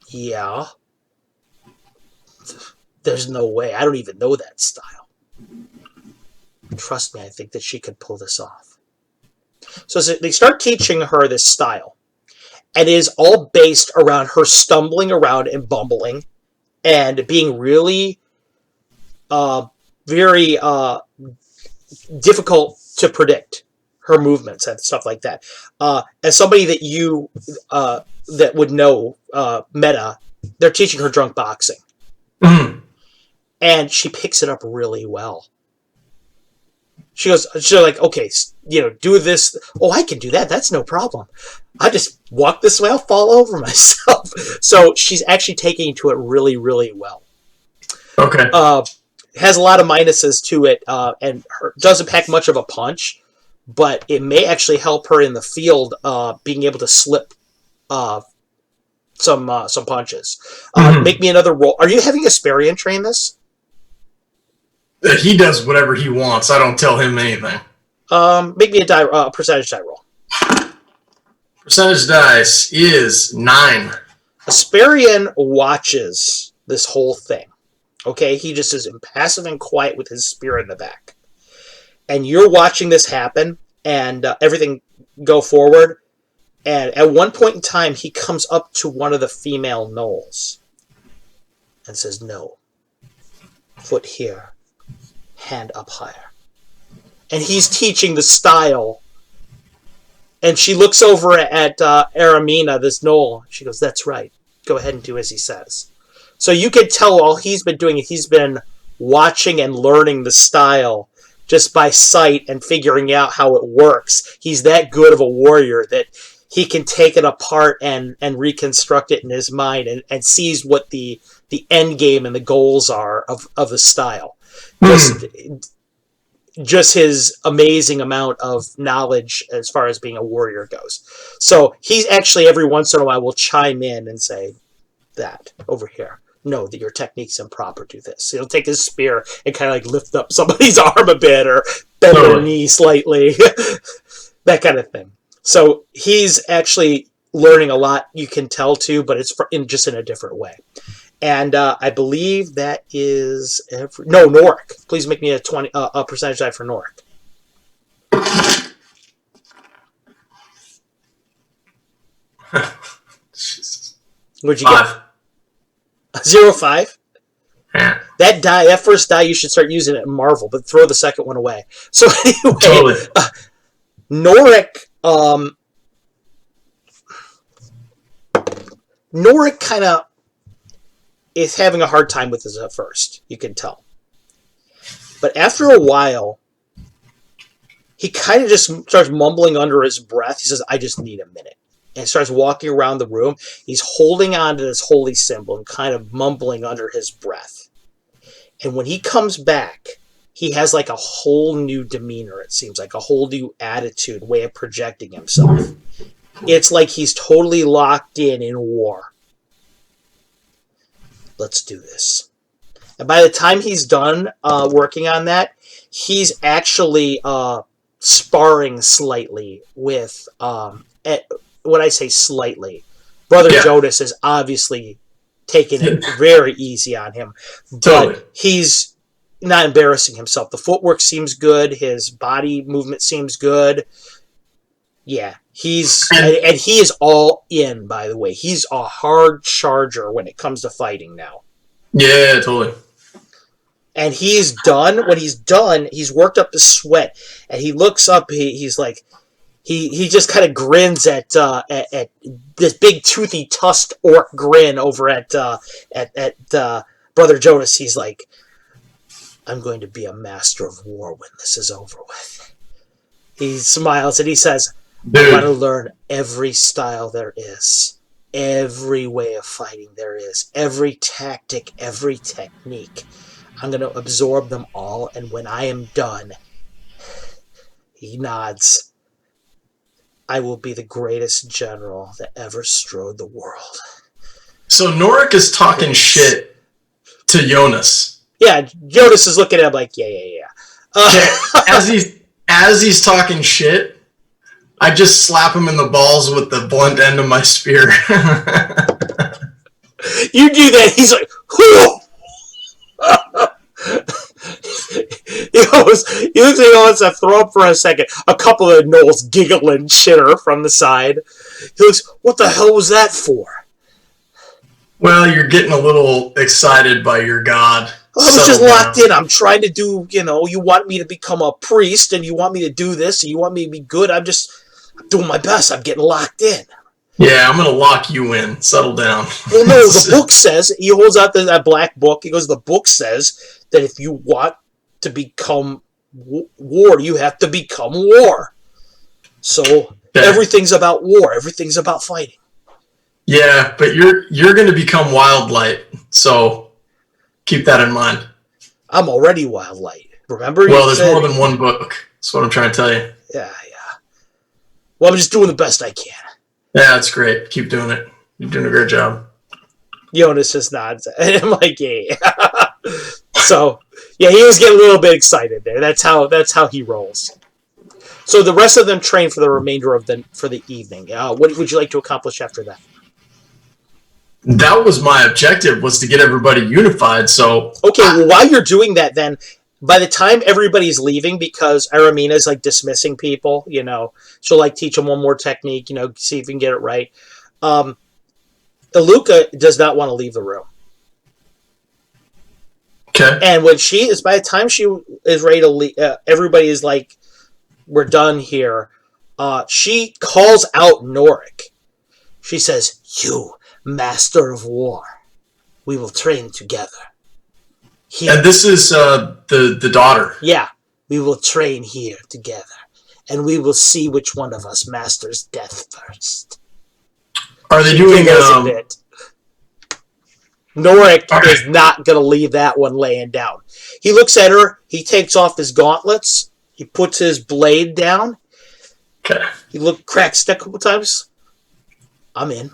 Yeah. There's no way. I don't even know that style. Trust me, I think that she could pull this off. So they start teaching her this style. And it is all based around her stumbling around and bumbling and being really very difficult to predict her movements and stuff like that. As somebody that you that would know meta, they're teaching her drunk boxing. Mm. And she picks it up really well. She's like, okay, do this. Oh, I can do that. That's no problem. I just walk this way, I'll fall over myself. So she's actually taking to it really, really well. Okay. Has a lot of minuses to it, and doesn't pack much of a punch, but it may actually help her in the field, being able to slip some punches. Make me another roll. Are you having Asperian train this? He does whatever he wants. I don't tell him anything. Make me a percentage die roll. Percentage dice is 9. Asperian watches this whole thing. Okay, he just is impassive and quiet with his spear in the back. And you're watching this happen and everything go forward. And at one point in time, he comes up to one of the female gnolls and says, no. Foot here. Hand up higher. And he's teaching the style. And she looks over at Aramina, this gnoll. She goes, that's right. Go ahead and do as he says. So you can tell all he's been doing, he's been watching and learning the style just by sight and figuring out how it works. He's that good of a warrior that he can take it apart and reconstruct it in his mind and sees what the end game and the goals are of the style. Just his amazing amount of knowledge as far as being a warrior goes. So he's actually every once in a while will chime in and say, that over here. No, that your technique's improper. Do this. He'll take his spear and kind of like lift up somebody's arm a bit or bend their knee slightly. That kind of thing. So he's actually learning a lot, you can tell too, but it's just in a different way. And I believe that is Norik. Please make me a percentage die for Norik. Jesus. What'd you get? 0.5? Yeah. That first die, you should start using it in Marvel, but throw the second one away. So anyway, Totally. Norik kind of is having a hard time with this at first. You can tell. But after a while, he kind of just starts mumbling under his breath. He says, I just need a minute. And starts walking around the room. He's holding on to this holy symbol and kind of mumbling under his breath. And when he comes back, he has like a whole new demeanor, it seems like, a whole new attitude, way of projecting himself. It's like he's totally locked in war. Let's do this. And by the time he's done working on that, he's actually sparring slightly with... when I say slightly, Brother Jonas is obviously taking it very easy on him. But he's not embarrassing himself. The footwork seems good. His body movement seems good. Yeah. And he is all in, by the way. He's a hard charger when it comes to fighting now. Yeah, totally. And he's done. When he's done, he's worked up the sweat, and he looks up. He's like, he just kind of grins at this big toothy tusked orc grin over at Brother Jonas. He's like, I'm going to be a master of war when this is over with. He smiles and he says, I want to learn every style there is, every way of fighting there is, every tactic, every technique. I'm going to absorb them all, and when I am done, he nods, I will be the greatest general that ever strode the world. So Norik is talking shit to Jonas. Yeah, Jonas is looking at him like, yeah. As he's talking shit, I just slap him in the balls with the blunt end of my spear. You do that, he's like, whoo! He looks like he wants to throw up for a second. A couple of gnolls giggle and chitter from the side. He looks, what the hell was that for? Well, you're getting a little excited by your god. I was just locked in. I'm trying to do, you want me to become a priest, and you want me to do this, and you want me to be good. I'm doing my best. I'm getting locked in. Yeah, I'm going to lock you in. Settle down. Well, no, the book says, he holds out that black book. He goes, the book says that if you want to become war, you have to become war. So everything's about war. Everything's about fighting. Yeah, but you're going to become Wildlight, so keep that in mind. I'm already Wildlight. Remember? Well, there's more than one book. That's what I'm trying to tell you. Yeah. Well, I'm just doing the best I can. Yeah, that's great. Keep doing it. You're doing a great job. Jonas just nods. And I'm like, yeah. So, yeah, he was getting a little bit excited there. That's how he rolls. So the rest of them train for the remainder of the evening. What would you like to accomplish after that? That was my objective, was to get everybody unified. So okay, well, while you're doing that, then by the time everybody's leaving, because Aramina's like dismissing people, she'll like teach them one more technique, see if you can get it right. Iluka does not want to leave the room. Okay. And when by the time she is ready to leave, everybody is like, we're done here. She calls out Norik. She says, you, master of war, we will train together. Here. And this is the daughter. Yeah, we will train here together. And we will see which one of us masters death first. Are they doing a bit? Norik is not going to leave that one laying down. He looks at her. He takes off his gauntlets. He puts his blade down. Okay. He cracks it a couple times. I'm in.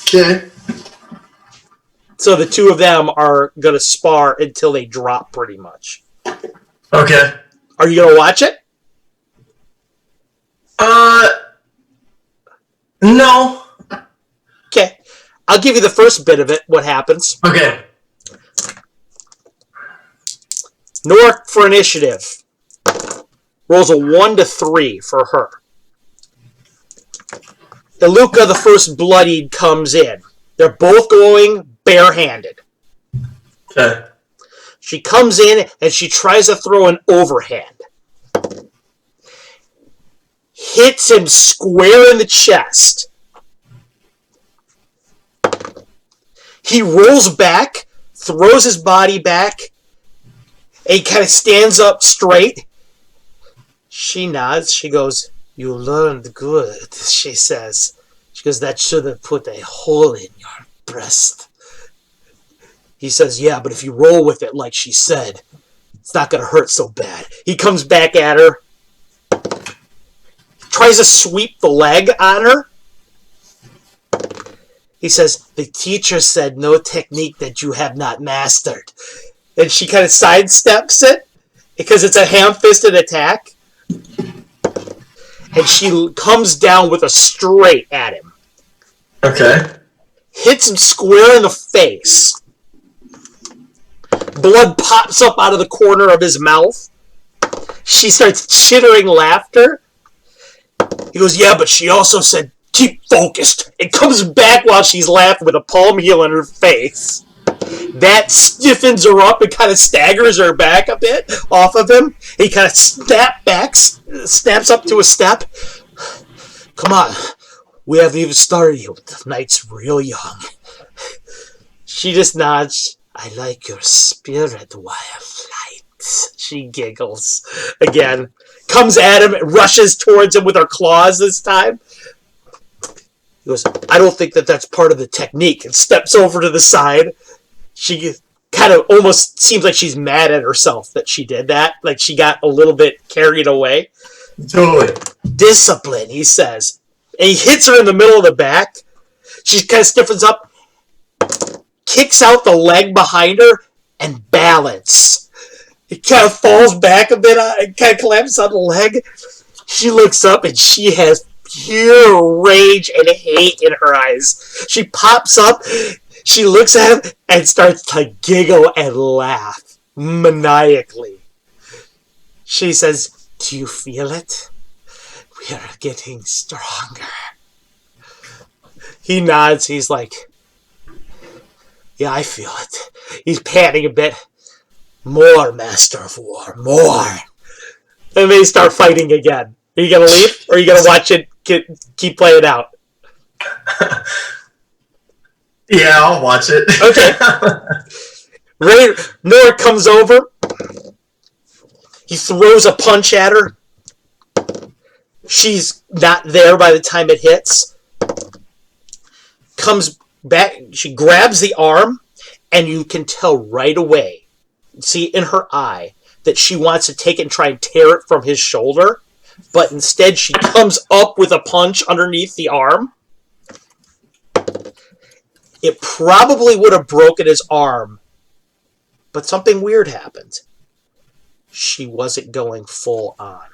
Okay. So the two of them are going to spar until they drop, pretty much. Okay. Are you going to watch it? No. Okay. I'll give you the first bit of it, what happens. Okay. Norik for initiative. Rolls a 1 to 3 for her. Iluka, the first bloodied, comes in. They're both going barehanded. Okay. She comes in and she tries to throw an overhand. Hits him square in the chest. He rolls back, throws his body back, and he kind of stands up straight. She nods. She goes, you learned good, she says. She goes, that should have put a hole in your breast. He says, yeah, but if you roll with it like she said, it's not going to hurt so bad. He comes back at her. Tries to sweep the leg on her. He says, the teacher said no technique that you have not mastered. And she kind of sidesteps it because it's a ham-fisted attack. And she comes down with a straight at him. Okay. Hits him square in the face. Blood pops up out of the corner of his mouth. She starts chittering laughter. He goes, yeah, but she also said, keep focused. And comes back while she's laughing with a palm heel in her face. That stiffens her up and kind of staggers her back a bit off of him. He kind of snaps up to a step. Come on. We haven't even started yet. The night's real young. She just nods. I like your spirit, Wildlight. She giggles again. Comes at him and rushes towards him with her claws this time. He goes, I don't think that's part of the technique. And steps over to the side. She kind of almost seems like she's mad at herself that she did that. Like she got a little bit carried away. Totally. Discipline, he says. And he hits her in the middle of the back. She kind of stiffens up, kicks out the leg behind her, and balance. It kind of falls back a bit, and kind of collapses on the leg. She looks up, and she has pure rage and hate in her eyes. She pops up, she looks at him, and starts to giggle and laugh maniacally. She says, do you feel it? We are getting stronger. He nods. He's like, yeah, I feel it. He's panting a bit. More, Master of War. More. And they start fighting again. Are you going to leave? Or are you going to watch it keep playing out? Yeah, I'll watch it. Okay. Nora comes over. He throws a punch at her. She's not there by the time it hits. Comes back. She grabs the arm, and you can tell right away, see in her eye, that she wants to take it and try and tear it from his shoulder. But instead, she comes up with a punch underneath the arm. It probably would have broken his arm, but something weird happened. She wasn't going full on.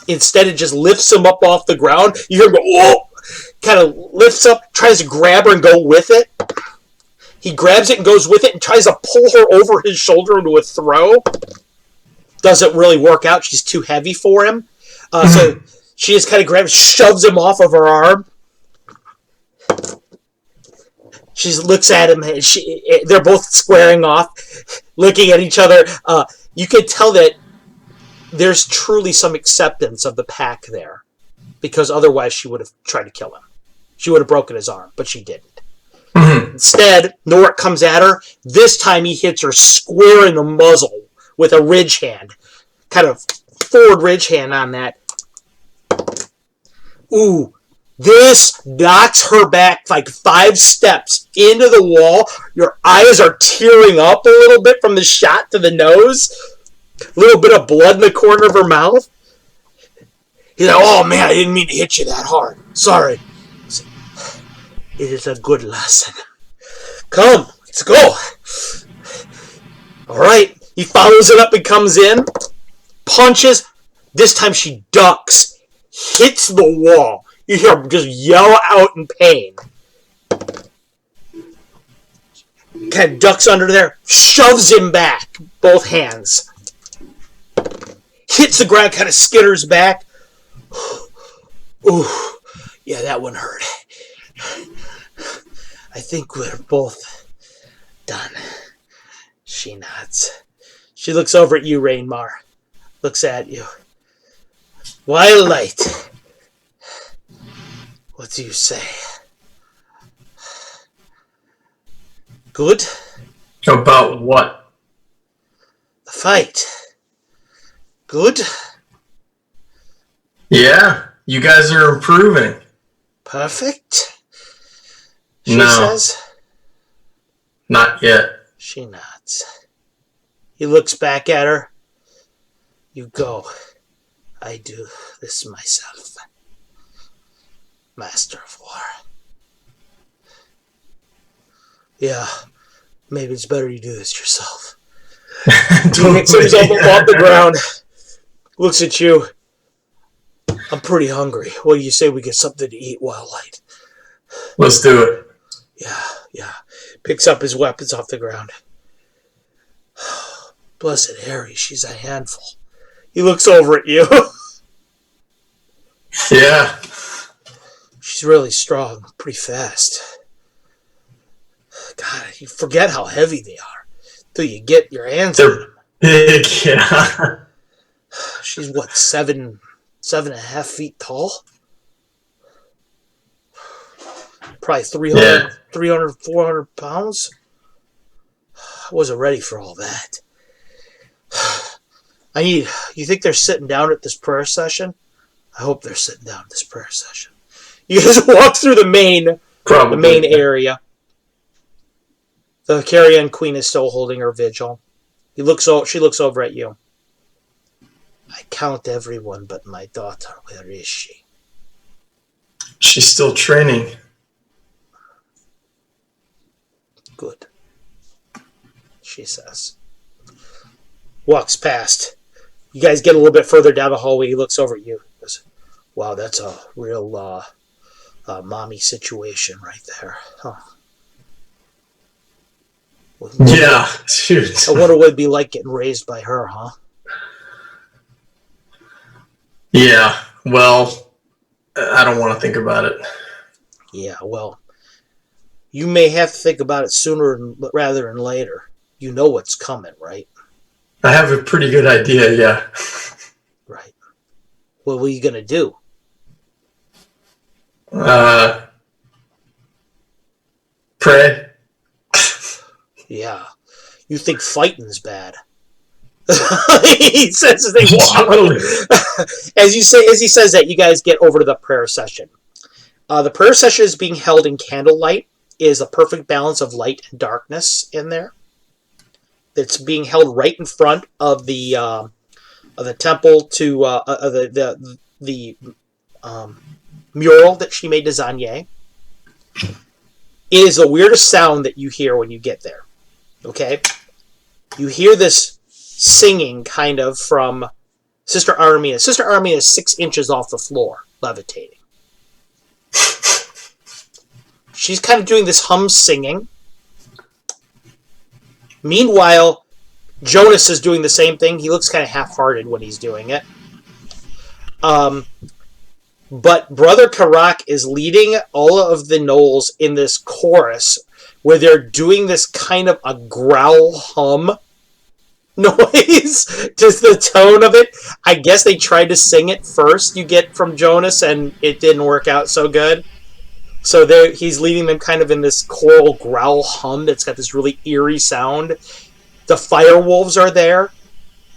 Instead, it just lifts him up off the ground. You hear him go, whoa! Kind of lifts up, tries to grab her and go with it. He grabs it and goes with it and tries to pull her over his shoulder into a throw. Doesn't really work out. She's too heavy for him. So she just kind of grabs, shoves him off of her arm. She looks at him. And they're both squaring off, looking at each other. You can tell that there's truly some acceptance of the pack there, because otherwise she would have tried to kill him. She would have broken his arm, but she didn't. Instead, Norik comes at her. This time he hits her square in the muzzle with a ridge hand. Kind of forward ridge hand on that. Ooh. This knocks her back like 5 steps into the wall. Your eyes are tearing up a little bit from the shot to the nose. A little bit of blood in the corner of her mouth. He's like, oh man, I didn't mean to hit you that hard. Sorry. It is a good lesson. Come, let's go. Alright. He follows it up and comes in. Punches. This time she ducks. Hits the wall. You hear him just yell out in pain. Kind of ducks under there. Shoves him back. Both hands. Hits the ground, kind of skitters back. Ooh, yeah, that one hurt. I think we're both done. She nods. She looks over at you, Rainmar. Looks at you. Wildlight. What do you say? Good? About what? The fight. Good? Yeah, you guys are improving. Perfect? She No. says. Not yet. She nods. He looks back at her. You go. I do this myself. Master of War. Yeah, maybe it's better you do this yourself. He picks himself up off the ground, looks at you. I'm pretty hungry. What do you say we get something to eat, Wildlight? Let's do it. Yeah. Picks up his weapons off the ground. Blessed Harry, she's a handful. He looks over at you. Yeah. She's really strong, pretty fast. God, You forget how heavy they are till you get your hands on them. Big, yeah. She's what, 7.5 feet tall? Probably 300, 400 pounds. I wasn't ready for all that. You think they're sitting down at this prayer session? I hope they're sitting down at this prayer session. You guys walk through the main area. The Carrion Queen is still holding her vigil. She looks over at you. I count everyone but my daughter. Where is she? She's still training. Good, she says. Walks past. You guys get a little bit further down the hallway. He looks over at you. He goes, wow, that's a real mommy situation right there. Huh. Yeah, shoot. I wonder what it'd be like getting raised by her, huh? Yeah, well, I don't want to think about it. Yeah, well, you may have to think about it sooner rather than later. You know what's coming, right? I have a pretty good idea, yeah. Right. What were you going to do? Pray. Yeah. You think fighting's bad. He says as they walk. Totally. As he says that, you guys get over to the prayer session. The prayer session is being held in candlelight. Is a perfect balance of light and darkness in there. It's being held right in front of the temple to the mural that she made to Zanye. It is the weirdest sound that you hear when you get there. Okay, you hear this singing kind of from Sister Armina. Sister Armina is 6 inches off the floor, levitating. She's kind of doing this hum singing. Meanwhile, Jonas is doing the same thing. He looks kind of half-hearted when he's doing it. But Brother Karak is leading all of the gnolls in this chorus where they're doing this kind of a growl hum noise. Just the tone of it. I guess they tried to sing it first, you get from Jonas, and it didn't work out so good. So he's leading them kind of in this choral growl hum that's got this really eerie sound. The firewolves are there.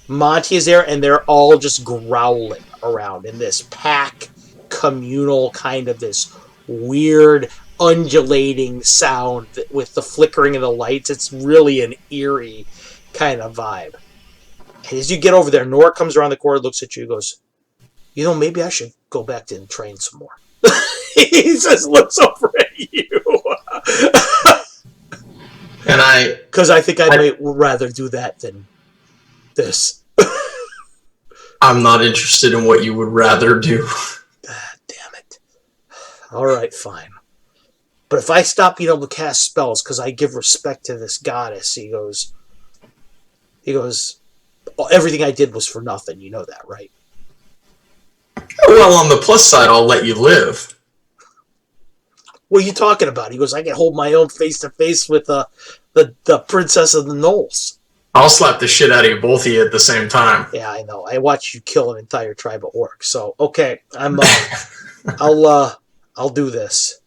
Monty is there, and they're all just growling around in this pack, communal kind of this weird, undulating sound with the flickering of the lights. It's really an eerie kind of vibe. And as you get over there, Nora comes around the corner, looks at you, goes, you know, maybe I should go back and train some more. He just looks over at you. Because I think I might rather do that than this. I'm not interested in what you would rather do. Damn it. Alright, fine. But if I stop being able to cast spells because I give respect to this goddess, he goes, well, everything I did was for nothing. You know that, right? Well, on the plus side, I'll let you live. What are you talking about? He goes, I can hold my own face-to-face with the princess of the Knolls. I'll slap the shit out of you, both of you, at the same time. Yeah, I know. I watched you kill an entire tribe of orcs. So, okay, I'll do this.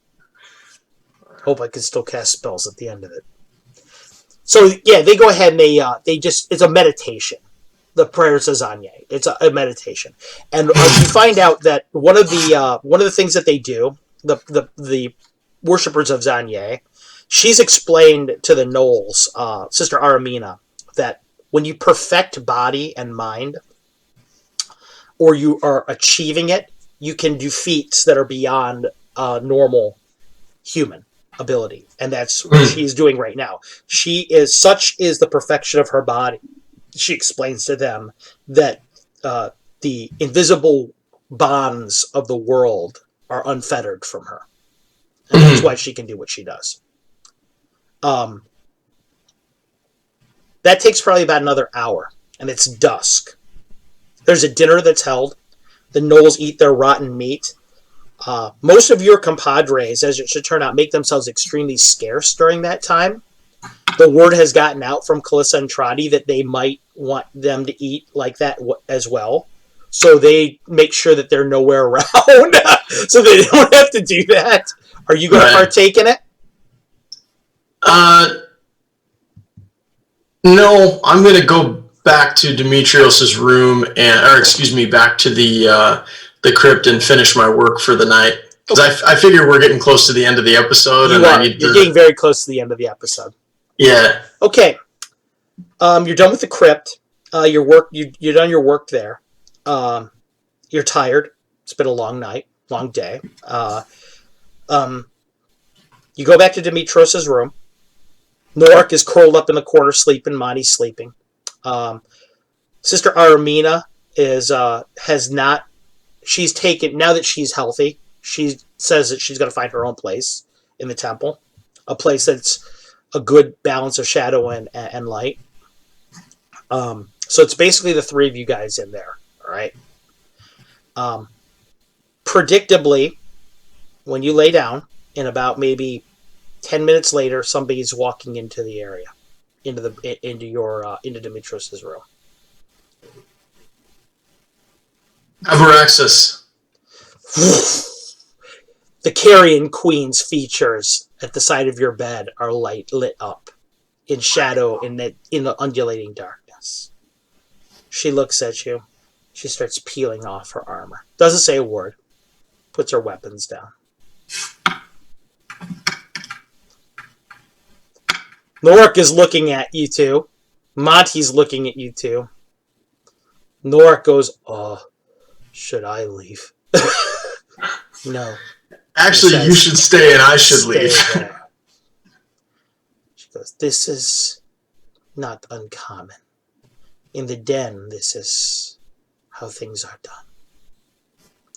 Hope I can still cast spells at the end of it. So, yeah, they go ahead and it's a meditation. The prayers of Zanye. It's a meditation. And you find out that one of the things that they do, the worshippers of Zanye, she's explained to the Gnolls, Sister Aramina, that when you perfect body and mind, or you are achieving it, you can do feats that are beyond normal human ability. And that's what she's doing right now. Such is the perfection of her body. She explains to them that the invisible bonds of the world are unfettered from her. And that's why she can do what she does. That takes probably about another hour, and it's dusk. There's a dinner that's held. The Gnolls eat their rotten meat. Most of your compadres, as it should turn out, make themselves extremely scarce during that time. the word has gotten out from Calissa and Trotty that they might want them to eat like that as well. So they make sure that they're nowhere around so they don't have to do that. Are you going to partake in it? No, I'm going to go back to Demetrios's room back to the crypt and finish my work for the night. Because I figure we're getting close to the end of the episode. You're getting very close to the end of the episode. Yeah. Okay. You're done with the crypt. You're done your work there. You're tired. It's been a long night, long day. You go back to Demetrios's room. Norik is curled up in the corner sleeping. Monty's sleeping. Sister Aramina she's taken, now that she's healthy, she says that she's going to find her own place in the temple. A place that's a good balance of shadow and light. So it's basically the three of you guys in there. All right. Predictably, when you lay down, in about maybe 10 minutes later, somebody's walking into the area, into Demetrios's room. Avaraxis. The Carrion Queen's features at the side of your bed are lit up in shadow in the undulating darkness. She looks at you. She starts peeling off her armor. Doesn't say a word. Puts her weapons down. Norik is looking at you two. Monty's looking at you two. Norik goes, should I leave? No. Actually, you should stay and I should leave. There. She goes, this is not uncommon. In the den, this is how things are done.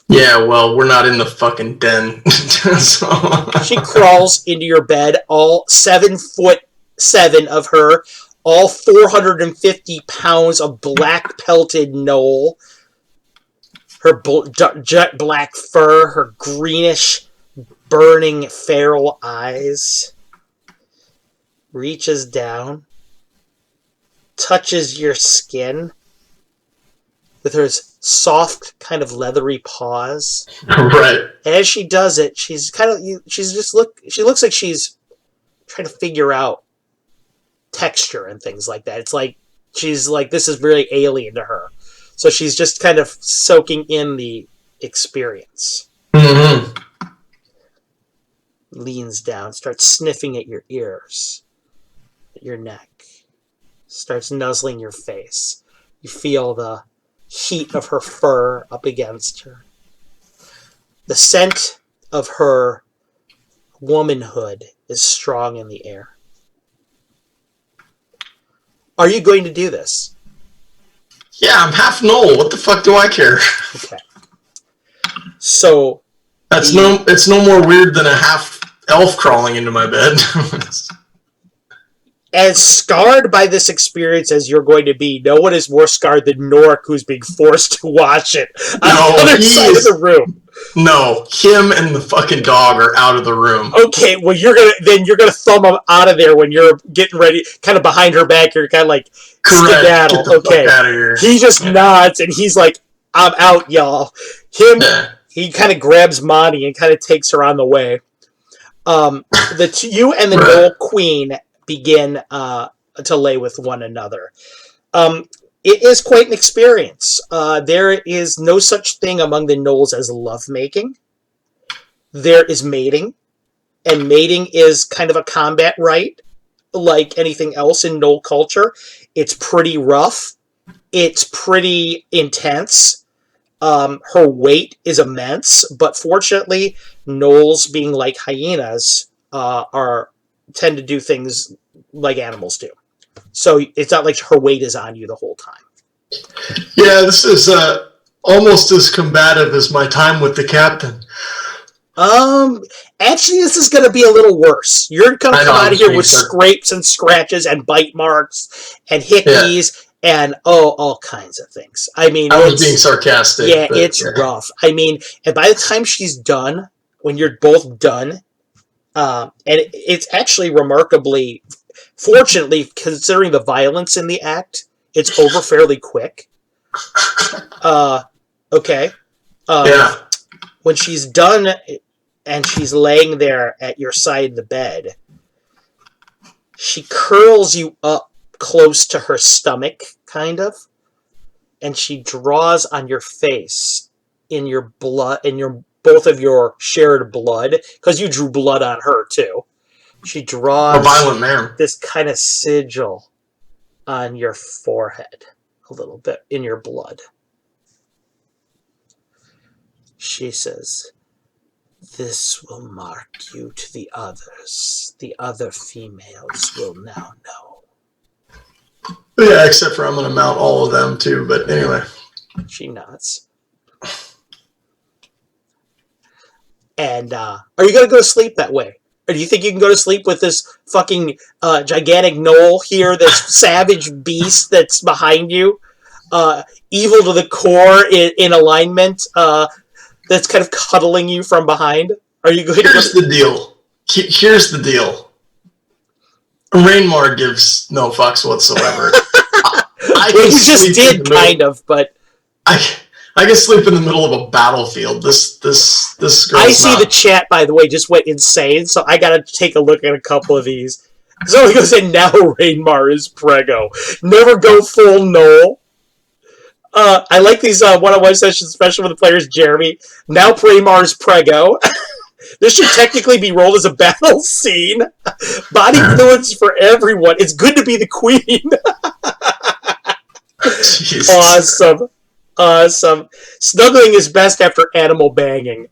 Yeah, well, we're not in the fucking den. So. She crawls into your bed, all 7'7" of her, all 450 pounds of black pelted Knoll, her jet black fur, her greenish, burning feral eyes, reaches down, touches your skin with her soft, kind of leathery paws. Right. And as she does it, she looks like she's trying to figure out texture and things like that. It's like she's like, this is really alien to her. So she's just kind of soaking in the experience. Mm-hmm. Leans down, starts sniffing at your ears, at your neck, starts nuzzling your face. You feel the heat of her fur up against her. The scent of her womanhood is strong in the air. Are you going to do this? Yeah, I'm half Knoll. What the fuck do I care? Okay. So it's no more weird than a half elf crawling into my bed. As scarred by this experience as you're going to be, no one is more scarred than Norik, who's being forced to watch it on the other side of the room. No, him and the fucking dog are out of the room. Okay, well you're gonna thumb him out of there when you're getting ready, kind of behind her back. You're kind of like skedaddle. Get the fuck out of here. He just nods and he's like, "I'm out, y'all." He kind of grabs Monty and kind of takes her on the way. You and the Knoll Queen begin to lay with one another. It is quite an experience. There is no such thing among the Knolls as lovemaking. There is mating, and mating is kind of a combat rite, like anything else in Knoll culture. It's pretty rough. It's pretty intense. Her weight is immense, but fortunately, Knolls, being like hyenas, tend to do things like animals do. So it's not like her weight is on you the whole time. Yeah, this is almost as combative as my time with the captain. Actually, this is going to be a little worse. You're going to come out of here with scrapes and scratches and bite marks and hickeys and all kinds of things. I mean, I was being sarcastic. Yeah, it's rough. I mean, and by the time she's done, when you're both done, and it's actually remarkably, fortunately, considering the violence in the act, it's over fairly quick. Okay. Yeah. When she's done and she's laying there at your side of the bed, she curls you up close to her stomach, kind of, and she draws on your face in your blood, both of your shared blood, because you drew blood on her too. She draws a violent man. This kind of sigil on your forehead, a little bit in your blood. She says, "This will mark you to the others. The other females will now know." Yeah, except for I'm going to mount all of them too, but anyway. She nods. And are you going to go to sleep that way? Or do you think you can go to sleep with this fucking gigantic gnoll here, this savage beast that's behind you, evil to the core in alignment, that's kind of cuddling you from behind? Are you going Here's the deal. Here's the deal. Rainmar gives no fucks whatsoever. Well, you just did, kind of, but I can sleep in the middle of a battlefield. This girl. I see the chat, by the way, just went insane, so I gotta take a look at a couple of these. So he goes, and now Rainmar is prego. Never go full Knoll. I like these one-on-one sessions, especially with the players. Jeremy, now Rainmar is prego. This should technically be rolled as a battle scene. Body fluids for everyone. It's good to be the queen. Awesome. Awesome. Snuggling is best after animal banging.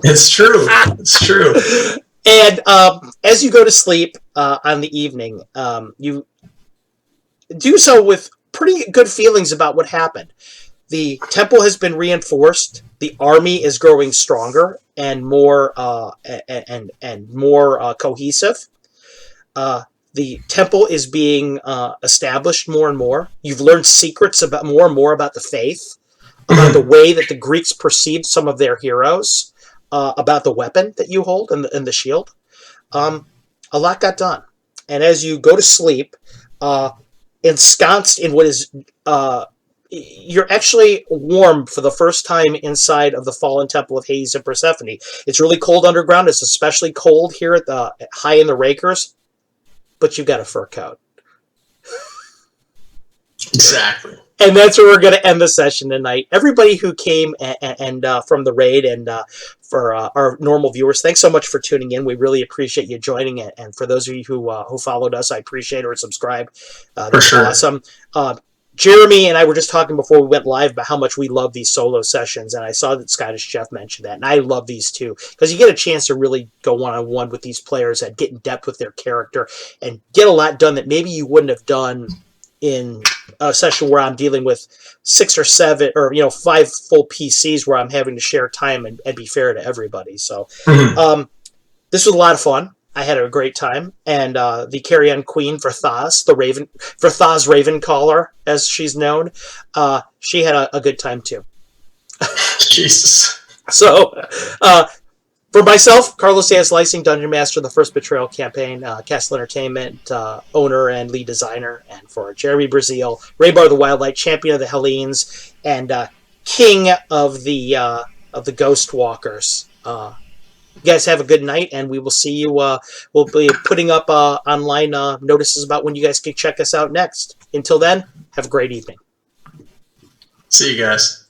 It's true. It's true. And as you go to sleep on the evening, you do so with pretty good feelings about what happened. The temple has been reinforced. The army is growing stronger and more more cohesive. The temple is being established more and more. You've learned secrets about more and more about the faith, about the way that the Greeks perceived some of their heroes, about the weapon that you hold and the shield. A lot got done. And as you go to sleep, ensconced in what is... you're actually warm for the first time inside of the fallen temple of Hades and Persephone. It's really cold underground. It's especially cold here at the high in the Rakers. But you've got a fur coat. Exactly. And that's where we're going to end the session tonight. Everybody who came and from the raid and for our normal viewers, thanks so much for tuning in. We really appreciate you joining it. And for those of you who followed us, I appreciate it, or subscribe. That's awesome. Jeremy and I were just talking before we went live about how much we love these solo sessions, and I saw that Scottish Jeff mentioned that, and I love these too, because you get a chance to really go one-on-one with these players and get in depth with their character and get a lot done that maybe you wouldn't have done in a session where I'm dealing with 6 or 7 or 5 full PCs where I'm having to share time and be fair to everybody. So this was a lot of fun. I had a great time, and the Carrion Queen for Thaz, Thaz Ravencaller, as she's known, she had a good time too. Jesus. So, for myself, Carlos A. Slicing, Dungeon Master of the First Betrayal campaign, Castle Entertainment owner and lead designer, and for Jeremy Brazil, Raybar the Wildlight, champion of the Hellenes, and king of the Ghost Walkers. You guys have a good night, and we will see you. We'll be putting up online notices about when you guys can check us out next. Until then, have a great evening. See you guys.